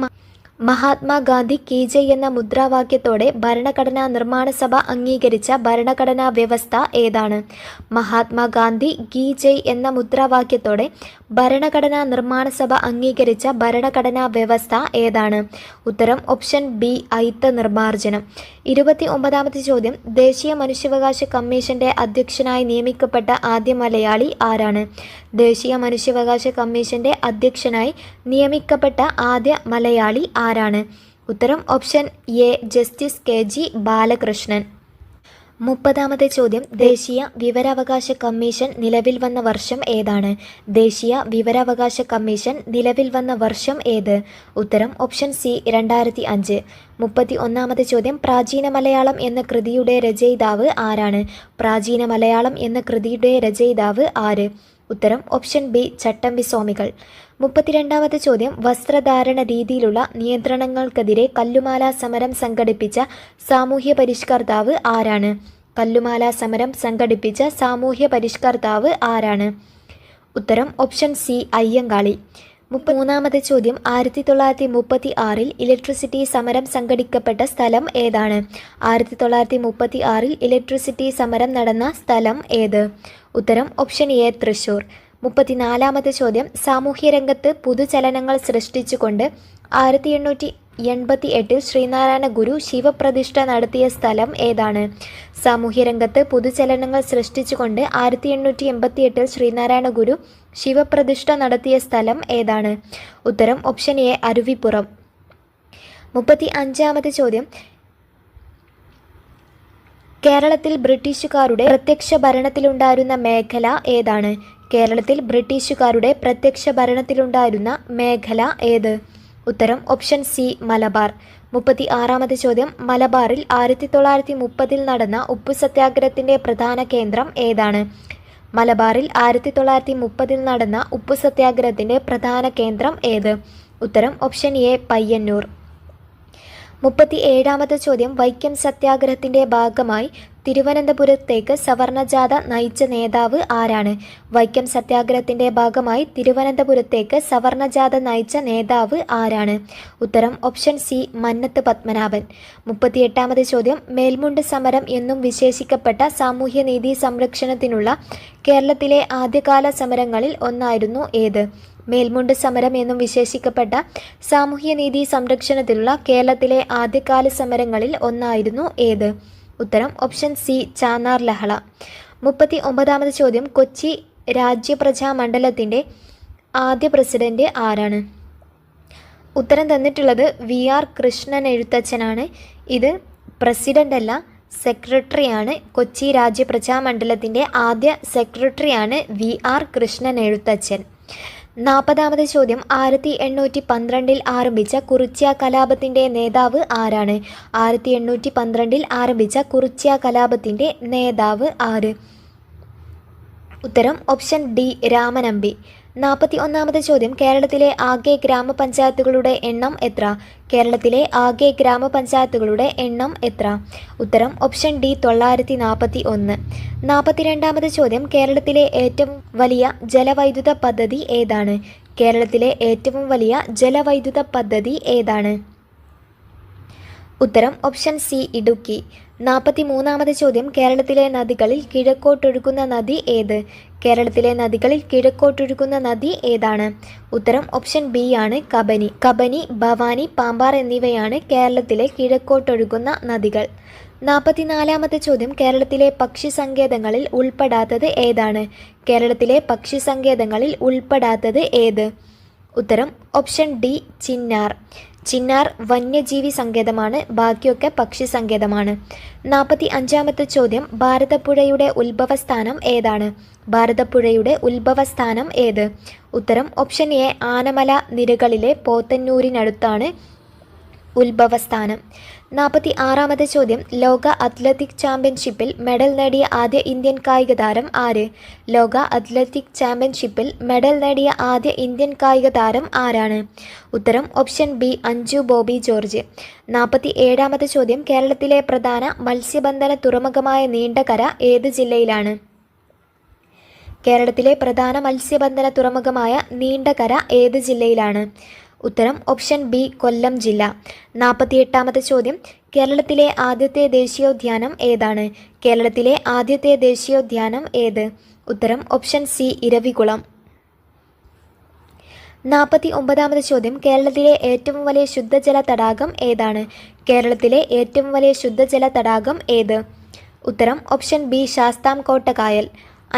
Speaker 1: മഹാത്മാഗാന്ധി കി ജയ് എന്ന മുദ്രാവാക്യത്തോടെ ഭരണഘടനാ നിർമ്മാണ സഭ അംഗീകരിച്ച ഭരണഘടനാ വ്യവസ്ഥ ഏതാണ്? മഹാത്മാഗാന്ധി കി ജയ് എന്ന മുദ്രാവാക്യത്തോടെ ഭരണഘടനാ നിർമ്മാണ സഭ അംഗീകരിച്ച ഭരണഘടനാ വ്യവസ്ഥ ഏതാണ്? ഉത്തരം ഓപ്ഷൻ ബി അയിത്ത നിർമ്മാർജ്ജനം. 29ാമത്തെ ചോദ്യം, ദേശീയ മനുഷ്യാവകാശ കമ്മീഷന്റെ അധ്യക്ഷനായി നിയമിക്കപ്പെട്ട ആദ്യ മലയാളി ആരാണ്? ദേശീയ മനുഷ്യാവകാശ കമ്മീഷന്റെ അധ്യക്ഷനായി നിയമിക്കപ്പെട്ട ആദ്യ മലയാളി ആരാണ്? ഉത്തരം option A justice KG Balakrishnan. 30ാമത്തെ ചോദ്യം, ദേശീയ വിവരാവകാശ കമ്മീഷൻ നിലവിൽ വന്ന വർഷം ഏതാണ്? ദേശീയ വിവരാവകാശ കമ്മീഷൻ നിലവിൽ വന്ന വർഷം ഏത്? ഉത്തരം ഓപ്ഷൻ സി 2005. 31ാമത്തെ ചോദ്യം, പ്രാചീന മലയാളം എന്ന കൃതിയുടെ രചയിതാവ് ആരാണ്? പ്രാചീന മലയാളം എന്ന കൃതിയുടെ രചയിതാവ് ആര്? ഉത്തരം ഓപ്ഷൻ ബി ചട്ടമ്പി സ്വാമികൾ. 32ാമത്തെ ചോദ്യം, വസ്ത്രധാരണ രീതിയിലുള്ള നിയന്ത്രണങ്ങൾക്കെതിരെ കല്ലുമാല സമരം സംഘടിപ്പിച്ച സാമൂഹ്യ പരിഷ്കർത്താവ് ആരാണ്? കല്ലുമാല സമരം സംഘടിപ്പിച്ച സാമൂഹ്യ പരിഷ്കർത്താവ് ആരാണ്? ഉത്തരം ഓപ്ഷൻ സി അയ്യങ്കാളി. 33ാമത്തെ ചോദ്യം, 1936 ഇലക്ട്രിസിറ്റി സമരം സംഘടിക്കപ്പെട്ട സ്ഥലം ഏതാണ്? 1936 ഇലക്ട്രിസിറ്റി സമരം നടന്ന സ്ഥലം ഏത്? ഉത്തരം ഓപ്ഷൻ എ തൃശൂർ. 34ാമത്തെ ചോദ്യം, സാമൂഹ്യരംഗത്ത് പുതുചലനങ്ങൾ സൃഷ്ടിച്ചുകൊണ്ട് 1888 ശ്രീനാരായണ ഗുരു ശിവപ്രതിഷ്ഠ നടത്തിയ സ്ഥലം ഏതാണ്? സാമൂഹ്യരംഗത്ത് പുതുചലനങ്ങൾ സൃഷ്ടിച്ചുകൊണ്ട് 1888 ശ്രീനാരായണ ഗുരു ശിവപ്രതിഷ്ഠ നടത്തിയ സ്ഥലം ഏതാണ്? ഉത്തരം ഓപ്ഷൻ എ അരുവിപ്പുറം. 35ാമത്തെ ചോദ്യം, കേരളത്തിൽ ബ്രിട്ടീഷുകാരുടെ പ്രത്യക്ഷ ഭരണത്തിലുണ്ടായിരുന്ന മേഖല ഏതാണ്? കേരളത്തിൽ ബ്രിട്ടീഷുകാരുടെ പ്രത്യക്ഷ ഭരണത്തിലുണ്ടായിരുന്ന മേഖല ഏത്? ഉത്തരം ഓപ്ഷൻ സി മലബാർ. 36-ാമത്തെ ചോദ്യം, മലബാറിൽ 1930-ൽ നടന്ന ഉപ്പു സത്യാഗ്രഹത്തിന്റെ പ്രധാന കേന്ദ്രം ഏതാണ്? മലബാറിൽ 1930-ൽ നടന്ന ഉപ്പു സത്യാഗ്രഹത്തിന്റെ പ്രധാന കേന്ദ്രം ഏത്? ഉത്തരം ഓപ്ഷൻ എ പയ്യന്നൂർ. 37-ാമത്തെ ചോദ്യം, വൈക്കം സത്യാഗ്രഹത്തിന്റെ ഭാഗമായി തിരുവനന്തപുരത്തേക്ക് സവർണജാഥ നയിച്ച നേതാവ് ആരാണ്? വൈക്കം സത്യാഗ്രഹത്തിന്റെ ഭാഗമായി തിരുവനന്തപുരത്തേക്ക് സവർണജാഥ നയിച്ച നേതാവ് ആരാണ്? ഉത്തരം ഓപ്ഷൻ സി മന്നത്ത് പത്മനാഭൻ. 38-ാമത്തെ ചോദ്യം, മേൽമുണ്ട് സമരം എന്നും വിശേഷിക്കപ്പെട്ട സാമൂഹ്യനീതി സംരക്ഷണത്തിനുള്ള കേരളത്തിലെ ആദ്യകാല സമരങ്ങളിൽ ഒന്നായിരുന്നു ഏത്? മേൽമുണ്ട് സമരം എന്നും വിശേഷിക്കപ്പെട്ട സാമൂഹ്യനീതി സംരക്ഷണത്തിലുള്ള കേരളത്തിലെ ആദ്യകാല സമരങ്ങളിൽ ഒന്നായിരുന്നു ഏത്? ഉത്തരം ഓപ്ഷൻ സി ചാന്നാർ ലഹള. 39-ാമത് ചോദ്യം, കൊച്ചി രാജ്യപ്രജാ മണ്ഡലത്തിൻ്റെ ആദ്യ പ്രസിഡന്റ് ആരാണ്? ഉത്തരം തന്നിട്ടുള്ളത് VR കൃഷ്ണൻ എഴുത്തച്ഛനാണ്. ഇത് പ്രസിഡന്റ് അല്ല, സെക്രട്ടറിയാണ്. കൊച്ചി രാജ്യപ്രജാ മണ്ഡലത്തിൻ്റെ ആദ്യ സെക്രട്ടറിയാണ് VR കൃഷ്ണൻ എഴുത്തച്ഛൻ. 40-ാമത് ചോദ്യം, 1812-ൽ ആരംഭിച്ച കുറിച്യ കലാപത്തിൻ്റെ നേതാവ് ആരാണ്? 1812-ൽ ആരംഭിച്ച കുറിച്യ കലാപത്തിൻ്റെ നേതാവ് ആര്? ഉത്തരം ഓപ്ഷൻ ഡി രാമനമ്പി. 41-ാമത് ചോദ്യം, കേരളത്തിലെ ആകെ ഗ്രാമപഞ്ചായത്തുകളുടെ എണ്ണം എത്ര? കേരളത്തിലെ ആകെ ഗ്രാമപഞ്ചായത്തുകളുടെ എണ്ണം എത്ര? ഉത്തരം ഓപ്ഷൻ ഡി 941. 42-ാമത് ചോദ്യം, കേരളത്തിലെ ഏറ്റവും വലിയ ജലവൈദ്യുത പദ്ധതി ഏതാണ്? കേരളത്തിലെ ഏറ്റവും വലിയ ജലവൈദ്യുത പദ്ധതി ഏതാണ്? ഉത്തരം ഓപ്ഷൻ സി ഇടുക്കി. 43-ാമത് ചോദ്യം, കേരളത്തിലെ നദികളിൽ കിഴക്കോട്ടൊഴുകുന്ന നദി ഏത്? കേരളത്തിലെ നദികളിൽ കിഴക്കോട്ടൊഴുകുന്ന നദി ഏതാണ്? ഉത്തരം ഓപ്ഷൻ ബി ആണ് കബനി. കബനി, ഭവാനി, പാമ്പാർ എന്നിവയാണ് കേരളത്തിലെ കിഴക്കോട്ടൊഴുകുന്ന നദികൾ. 44-ാമത്തെ ചോദ്യം, കേരളത്തിലെ പക്ഷി സങ്കേതങ്ങളിൽ ഉൾപ്പെടാത്തത് ഏതാണ്? കേരളത്തിലെ പക്ഷി സങ്കേതങ്ങളിൽ ഉൾപ്പെടാത്തത് ഏത്? ഉത്തരം ഓപ്ഷൻ ഡി ചിന്നാർ. ചിന്നാർ വന്യജീവി സങ്കേതമാണ്, ബാക്കിയൊക്കെ പക്ഷി സങ്കേതമാണ്. 45-ാമത്തെ ചോദ്യം, ഭാരതപ്പുഴയുടെ ഉത്ഭവസ്ഥാനം ഏതാണ്? ഭാരതപ്പുഴയുടെ ഉത്ഭവസ്ഥാനം ഏത്? ഉത്തരം ഓപ്ഷൻ എ ആനമല നിരകളിലെ പോത്തന്നൂരിനടുത്താണ് ഉത്ഭവസ്ഥാനം. 46-ാമത്തെ ചോദ്യം, ലോക അത്ലറ്റിക് ചാമ്പ്യൻഷിപ്പിൽ മെഡൽ നേടിയ ആദ്യ ഇന്ത്യൻ കായിക താരം ആര്? ലോക അത്ലറ്റിക് ചാമ്പ്യൻഷിപ്പിൽ മെഡൽ നേടിയ ആദ്യ ഇന്ത്യൻ കായിക താരം ആരാണ്? ഉത്തരം ഓപ്ഷൻ ബി അഞ്ജു ബോബി ജോർജ്. 47-ാമത്തെ ചോദ്യം, കേരളത്തിലെ പ്രധാന മത്സ്യബന്ധന തുറമുഖമായ നീണ്ടകര ഏത് ജില്ലയിലാണ്? കേരളത്തിലെ പ്രധാന മത്സ്യബന്ധന തുറമുഖമായ നീണ്ടകര ഏത് ജില്ലയിലാണ്? ഉത്തരം ഓപ്ഷൻ ബി കൊല്ലം ജില്ല. 48-ാമത്തെ ചോദ്യം, കേരളത്തിലെ ആദ്യത്തെ ദേശീയോദ്യാനം ഏതാണ്? കേരളത്തിലെ ആദ്യത്തെ ദേശീയോദ്യാനം ഏത്? ഉത്തരം ഓപ്ഷൻ സി ഇരവികുളം. 49-ാമത് ചോദ്യം, കേരളത്തിലെ ഏറ്റവും വലിയ ശുദ്ധജല തടാകം ഏതാണ്? കേരളത്തിലെ ഏറ്റവും വലിയ ശുദ്ധജല തടാകം ഏത്? ഉത്തരം ഓപ്ഷൻ ബി ശാസ്താംകോട്ട കായൽ.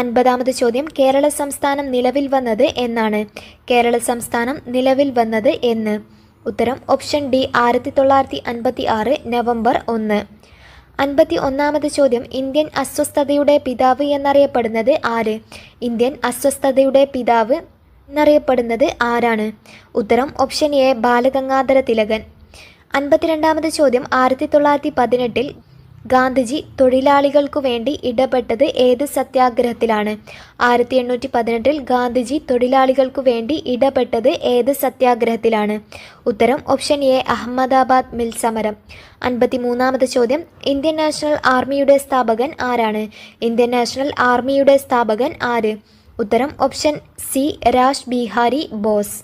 Speaker 1: 50-ാമത് ചോദ്യം, കേരള സംസ്ഥാനം നിലവിൽ വന്നത് എന്നാണ്? കേരള സംസ്ഥാനം നിലവിൽ വന്നത് എന്ന്? ഉത്തരം ഓപ്ഷൻ ഡി 1956 നവംബർ 1. 51-ാമത് ചോദ്യം, ഇന്ത്യൻ അസ്വസ്ഥതയുടെ പിതാവ് എന്നറിയപ്പെടുന്നത് ആര്? ഇന്ത്യൻ അസ്വസ്ഥതയുടെ പിതാവ് എന്നറിയപ്പെടുന്നത് ആരാണ്? ഉത്തരം ഓപ്ഷൻ എ ബാലഗംഗാധര തിലകൻ. 52-ാമത് ചോദ്യം, 1918-ൽ ഗാന്ധിജി തൊഴിലാളികൾക്കു വേണ്ടി ഇടപെട്ടത് ഏത് സത്യാഗ്രഹത്തിലാണ്? 1818-ൽ ഗാന്ധിജി തൊഴിലാളികൾക്കു വേണ്ടി ഇടപെട്ടത് ഏത് സത്യാഗ്രഹത്തിലാണ്? ഉത്തരം ഓപ്ഷൻ എ അഹമ്മദാബാദ് മിൽ സമരം. 53-ാമത് ചോദ്യം, ഇന്ത്യൻ നാഷണൽ ആർമിയുടെ സ്ഥാപകൻ ആരാണ്? ഇന്ത്യൻ നാഷണൽ ആർമിയുടെ സ്ഥാപകൻ ആര്? ഉത്തരം ഓപ്ഷൻ സി രാജ് ബിഹാരി ബോസ്.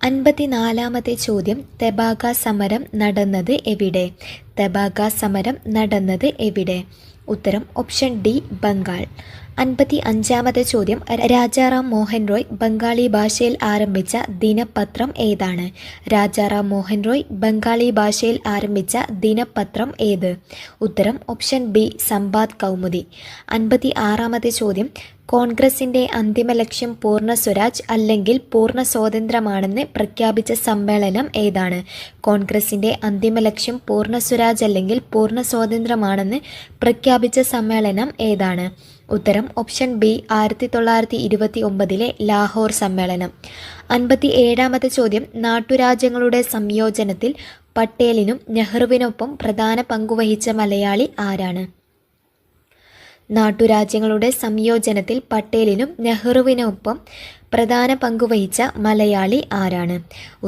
Speaker 1: 54-ാമത്തെ ചോദ്യം, തെബാഗ സമരം നടന്നത് എവിടെ? തെബാഗ സമരം നടന്നത് എവിടെ? ഉത്തരം ഓപ്ഷൻ ഡി ബംഗാൾ. 55-ാമത്തെ ചോദ്യം, രാജാറാം മോഹൻ റോയ് ബംഗാളി ഭാഷയിൽ ആരംഭിച്ച ദിനപത്രം ഏതാണ്? രാജാറാം മോഹൻ റോയ് ബംഗാളി ഭാഷയിൽ ആരംഭിച്ച ദിനപത്രം ഏത്? ഉത്തരം ഓപ്ഷൻ ബി സംബാദ് കൗമുദി. 56-ാമത്തെ ചോദ്യം, കോൺഗ്രസിൻ്റെ അന്തിമ ലക്ഷ്യം പൂർണ്ണ സ്വരാജ് അല്ലെങ്കിൽ പൂർണ്ണ സ്വാതന്ത്ര്യമാണെന്ന് പ്രഖ്യാപിച്ച സമ്മേളനം ഏതാണ്? കോൺഗ്രസിൻ്റെ അന്തിമ ലക്ഷ്യം പൂർണ്ണ സ്വരാജ് അല്ലെങ്കിൽ പൂർണ്ണ സ്വാതന്ത്ര്യമാണെന്ന് പ്രഖ്യാപിച്ച സമ്മേളനം ഏതാണ്?
Speaker 2: ഉത്തരം ഓപ്ഷൻ ബി 1929 ലാഹോർ സമ്മേളനം. 57-ാമത്തെ ചോദ്യം, നാട്ടുരാജ്യങ്ങളുടെ സംയോജനത്തിൽ പട്ടേലിനും നെഹ്റുവിനൊപ്പം പ്രധാന പങ്കുവഹിച്ച മലയാളി ആരാണ്? നാട്ടുരാജ്യങ്ങളുടെ സംയോജനത്തിൽ പട്ടേലിനും നെഹ്റുവിനൊപ്പം പ്രധാന പങ്കുവഹിച്ച മലയാളി ആരാണ്?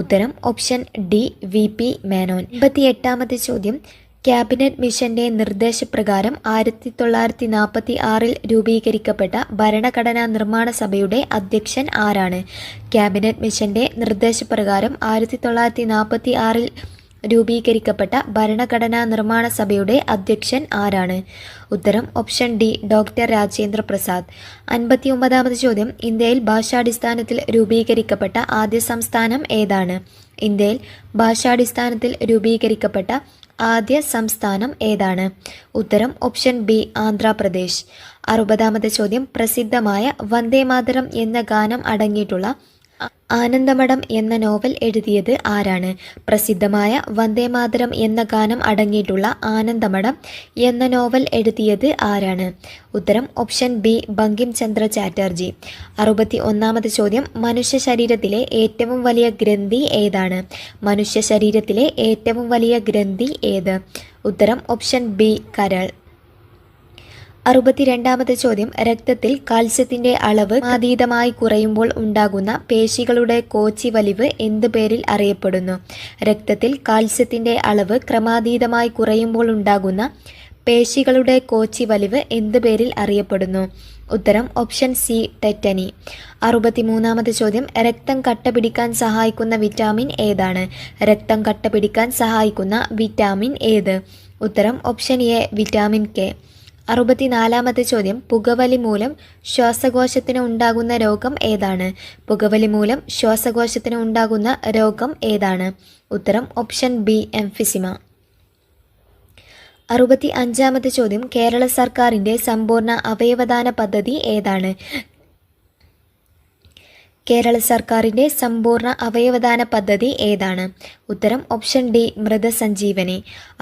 Speaker 2: ഉത്തരം ഓപ്ഷൻ ഡി VP മേനോൻ. 58-ാമത്തെ ചോദ്യം, ക്യാബിനറ്റ് മിഷന്റെ നിർദ്ദേശപ്രകാരം 1946 രൂപീകരിക്കപ്പെട്ട ഭരണഘടനാ നിർമ്മാണ സഭയുടെ അധ്യക്ഷൻ ആരാണ്? ക്യാബിനറ്റ് മിഷന്റെ നിർദ്ദേശപ്രകാരം 1946 രൂപീകരിക്കപ്പെട്ട ഭരണഘടനാ നിർമ്മാണ സഭയുടെ അധ്യക്ഷൻ ആരാണ്? ഉത്തരം option D doctor Rajendra Prasad. 59-ാമത് ചോദ്യം, ഇന്ത്യയിൽ ഭാഷാടിസ്ഥാനത്തിൽ രൂപീകരിക്കപ്പെട്ട ആദ്യ സംസ്ഥാനം ഏതാണ്? ഇന്ത്യയിൽ ഭാഷാടിസ്ഥാനത്തിൽ രൂപീകരിക്കപ്പെട്ട ആദ്യ സംസ്ഥാനം ഏതാണ്? ഉത്തരം ഓപ്ഷൻ ബി ആന്ധ്രാപ്രദേശ്. 60-ാമത്തെ ചോദ്യം, പ്രസിദ്ധമായ വന്ദേമാതരം എന്ന ഗാനം അടങ്ങിയിട്ടുള്ള ആനന്ദമഠം എന്ന നോവൽ എഴുതിയത് ആരാണ്? പ്രസിദ്ധമായ വന്ദേമാതരം എന്ന ഗാനം അടങ്ങിയിട്ടുള്ള ആനന്ദമഠം എന്ന നോവൽ എഴുതിയത് ആരാണ്? ഉത്തരം ഓപ്ഷൻ ബി ബങ്കിം ചന്ദ്ര ചാറ്റർജി. 61-ാമത് ചോദ്യം, മനുഷ്യ ശരീരത്തിലെ ഏറ്റവും വലിയ ഗ്രന്ഥി ഏതാണ്? മനുഷ്യ ശരീരത്തിലെ ഏറ്റവും വലിയ ഗ്രന്ഥി ഏത്? ഉത്തരം ഓപ്ഷൻ ബി കരൾ. 62-ാമത്തെ ചോദ്യം, രക്തത്തിൽ കാൽസ്യത്തിന്റെ അളവ് അതീതമായി കുറയുമ്പോൾ ഉണ്ടാകുന്ന പേശികളുടെ കോച്ചി വലിവ് എന്ത് പേരിൽ അറിയപ്പെടുന്നു? രക്തത്തിൽ കാൽസ്യത്തിന്റെ അളവ് ക്രമാതീതമായി കുറയുമ്പോൾ ഉണ്ടാകുന്ന പേശികളുടെ കോച്ചി വലിവ് എന്ത് പേരിൽ അറിയപ്പെടുന്നു? ഉത്തരം ഓപ്ഷൻ സി ടെറ്റനി. 63-ാമത്തെ ചോദ്യം, രക്തം കട്ടപിടിക്കാൻ സഹായിക്കുന്ന വിറ്റാമിൻ ഏതാണ്? രക്തം കട്ടപിടിക്കാൻ സഹായിക്കുന്ന വിറ്റാമിൻ ഏത്? ഉത്തരം ഓപ്ഷൻ എ വിറ്റാമിൻ കെ. 64-ാമത്തെ ചോദ്യം, പുകവലി മൂലം ശ്വാസകോശത്തിന് ഉണ്ടാകുന്ന രോഗം ഏതാണ്? പുകവലി മൂലം ശ്വാസകോശത്തിന് ഉണ്ടാകുന്ന രോഗം ഏതാണ്? ഉത്തരം ഓപ്ഷൻ ബി എംഫിസിമ. 65-ാമത്തെ ചോദ്യം, കേരള സർക്കാരിൻ്റെ സമ്പൂർണ്ണ അവയവദാന പദ്ധതി ഏതാണ്? കേരള സർക്കാരിൻ്റെ സമ്പൂർണ്ണ അവയവദാന പദ്ധതി ഏതാണ്? ഉത്തരം ഓപ്ഷൻ ഡി മൃതസഞ്ജീവനി.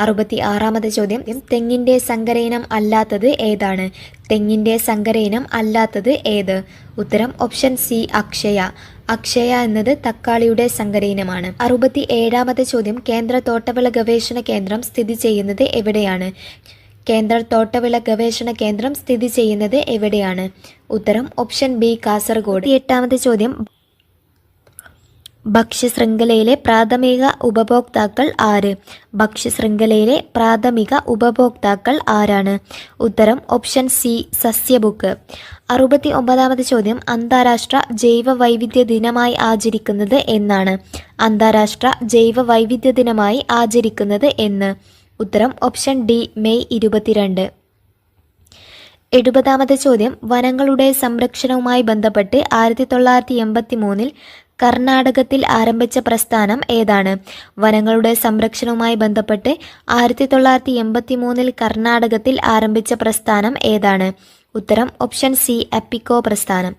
Speaker 2: 66-ാമത്തെ ചോദ്യം, തെങ്ങിൻ്റെ സങ്കരയിനം അല്ലാത്തത് ഏതാണ്? തെങ്ങിൻ്റെ സങ്കരയിനം അല്ലാത്തത് ഏത്? ഉത്തരം ഓപ്ഷൻ സി അക്ഷയ. അക്ഷയ എന്നത് തക്കാളിയുടെ സങ്കരയിനമാണ്. 67-ാമത്തെ ചോദ്യം, കേന്ദ്ര തോട്ടവിള ഗവേഷണ കേന്ദ്രം സ്ഥിതി ചെയ്യുന്നത് എവിടെയാണ്? കേന്ദ്ര തോട്ടവിള ഗവേഷണ കേന്ദ്രം സ്ഥിതി ചെയ്യുന്നത് എവിടെയാണ്? ഉത്തരം ഓപ്ഷൻ ബി കാസർഗോഡ്. 8-ാമത്തെ ചോദ്യം, ഭക്ഷ്യശൃംഖലയിലെ പ്രാഥമിക ഉപഭോക്താക്കൾ ആര്? ഭക്ഷ്യശൃംഖലയിലെ പ്രാഥമിക ഉപഭോക്താക്കൾ ആരാണ്? ഉത്തരം ഓപ്ഷൻ സി സസ്യബുക്ക്. 69-ാമത്തെ ചോദ്യം, അന്താരാഷ്ട്ര ജൈവ വൈവിധ്യ ദിനമായി ആചരിക്കുന്നത് എന്നാണ്? അന്താരാഷ്ട്ര ജൈവ വൈവിധ്യ ദിനമായി ആചരിക്കുന്നത് എന്ന്? ഉത്തരം ഓപ്ഷൻ ഡി മെയ് 22. 70-ാമത്തെ ചോദ്യം, വനങ്ങളുടെ സംരക്ഷണവുമായി ബന്ധപ്പെട്ട് 1983 കർണാടകത്തിൽ ആരംഭിച്ച പ്രസ്ഥാനം ഏതാണ്? വനങ്ങളുടെ സംരക്ഷണവുമായി ബന്ധപ്പെട്ട് 1983 കർണാടകത്തിൽ ആരംഭിച്ച പ്രസ്ഥാനം ഏതാണ്? ഉത്തരം ഓപ്ഷൻ സി എപ്പിക്കോ പ്രസ്ഥാനം.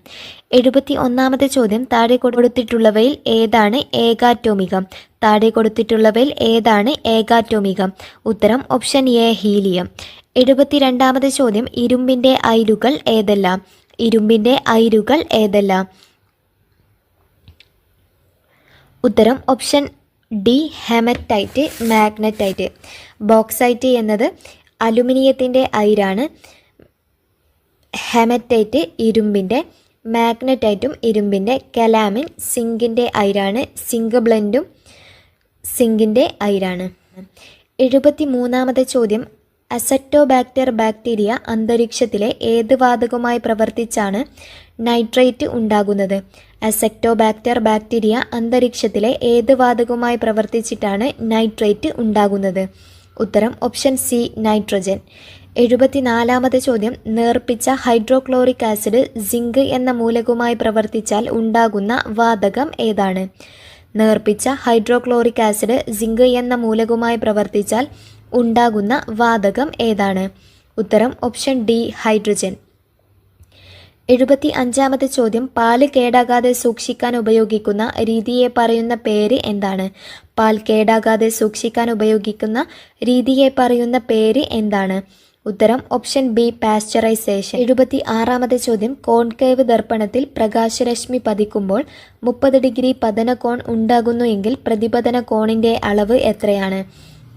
Speaker 2: 71-ാമത്തെ ചോദ്യം, താഴെ കൊടുത്തിട്ടുള്ളവയിൽ ഏതാണ് ഏകാറ്റോമികം? താഴെ കൊടുത്തിട്ടുള്ളവയിൽ ഏതാണ് ഏകാറ്റോമികം? ഉത്തരം ഓപ്ഷൻ എ ഹീലിയം. 72-ാമത്തെ ചോദ്യം, ഇരുമ്പിൻ്റെ അയിരുകൾ ഏതെല്ലാം? ഇരുമ്പിൻ്റെ അയിരുകൾ ഏതെല്ലാം? ഉത്തരം option D haematite, magnetite. Bauxite എന്നത് അലുമിനിയത്തിൻ്റെ അയിരാണ്. ഹെമറ്റൈറ്റ് ഇരുമ്പിൻ്റെ, മാഗ്നറ്റൈറ്റും ഇരുമ്പിൻ്റെ, കലാമിൻ സിങ്കിൻ്റെ അയിരാണ്. സിങ്ക് ബ്ലെൻഡും സിങ്കിൻ്റെ അയിരാണ്. 73-ാമത്തെ ചോദ്യം, അസറ്റോബാക്ടർ ബാക്ടീരിയ അന്തരീക്ഷത്തിലെ ഏത് വാതകവുമായി പ്രവർത്തിച്ചാണ് നൈട്രേറ്റ് ഉണ്ടാകുന്നത്? അസറ്റോബാക്ടർ ബാക്ടീരിയ അന്തരീക്ഷത്തിലെ ഏത് വാതകവുമായി പ്രവർത്തിച്ചിട്ടാണ് നൈട്രേറ്റ് ഉണ്ടാകുന്നത്? ഉത്തരം ഓപ്ഷൻ സി നൈട്രജൻ. 74-ാമത്തെ ചോദ്യം, നേർപ്പിച്ച ഹൈഡ്രോക്ലോറിക് ആസിഡ് സിങ്ക് എന്ന മൂലകവുമായി പ്രവർത്തിച്ചാൽ ഉണ്ടാകുന്ന വാതകം ഏതാണ്? നേർപ്പിച്ച ഹൈഡ്രോക്ലോറിക് ആസിഡ് സിങ്ക് എന്ന മൂലകവുമായി പ്രവർത്തിച്ചാൽ ഉണ്ടാകുന്ന വാതകം ഏതാണ്? ഉത്തരം ഓപ്ഷൻ ഡി ഹൈഡ്രജൻ. 75-ാമത്തെ ചോദ്യം, പാല് കേടാകാതെ സൂക്ഷിക്കാൻ ഉപയോഗിക്കുന്ന രീതിയെ പറയുന്ന പേര് എന്താണ്? പാൽ കേടാകാതെ സൂക്ഷിക്കാൻ ഉപയോഗിക്കുന്ന രീതിയെ പറയുന്ന പേര് എന്താണ്? ഉത്തരം ഓപ്ഷൻ ബി പാസ്ചറൈസേഷൻ. 76-ാമത്തെ ചോദ്യം, കോൺകേവ് ദർപ്പണത്തിൽ പ്രകാശരശ്മി പതിക്കുമ്പോൾ 30 ഡിഗ്രി പതന കോൺ ഉണ്ടാകുന്നു എങ്കിൽ പ്രതിപതന കോണിൻ്റെ അളവ് എത്രയാണ്?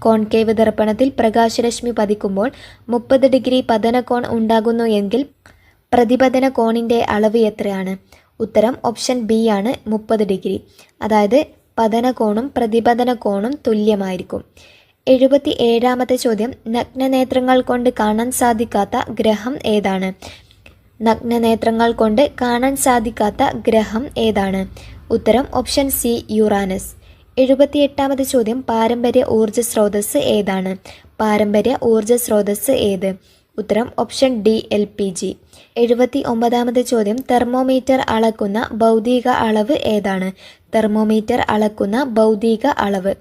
Speaker 2: കോൺകേവ് ദർപ്പണത്തിൽ പ്രകാശരശ്മി പതിക്കുമ്പോൾ 30 ഡിഗ്രി പതന കോൺ ഉണ്ടാകുന്നു എങ്കിൽ പ്രതിപതന കോണിൻ്റെ അളവ് എത്രയാണ്? ഉത്തരം ഓപ്ഷൻ ബി ആണ് 30 ഡിഗ്രി. അതായത് പതന കോണും പ്രതിപതന കോണും തുല്യമായിരിക്കും. 77-ാമത്തെ ചോദ്യം, നഗ്നനേത്രങ്ങൾ കൊണ്ട് കാണാൻ സാധിക്കാത്ത ഗ്രഹം ഏതാണ്? നഗ്നനേത്രങ്ങൾ കൊണ്ട് കാണാൻ സാധിക്കാത്ത ഗ്രഹം ഏതാണ്? ഉത്തരം ഓപ്ഷൻ സി യുറാനസ്. 78-ാമത്തെ ചോദ്യം, പാരമ്പര്യ ഊർജ്ജ സ്രോതസ് ഏതാണ്? പാരമ്പര്യ ഊർജ്ജ സ്രോതസ് ഏത്? ഉത്തരം ഓപ്ഷൻ ഡി LPG. 79-ാമത്തെ ചോദ്യം, തെർമോമീറ്റർ അളക്കുന്ന ഭൗതിക അളവ് ഏതാണ്? തെർമോമീറ്റർ അളക്കുന്ന ഭൗതിക അളവ്.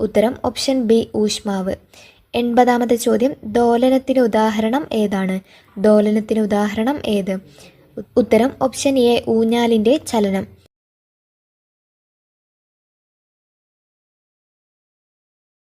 Speaker 2: ഉത്തരം ഓപ്ഷൻ ബി ഊഷ്മാവ്. 80-ാമത്തെ ചോദ്യം, ദോലനത്തിന് ഉദാഹരണം ഏതാണ്? ദോലനത്തിന് ഉദാഹരണം ഏത്? ഉത്തരം ഓപ്ഷൻ എ ഊഞ്ഞാലിൻ്റെ ചലനം.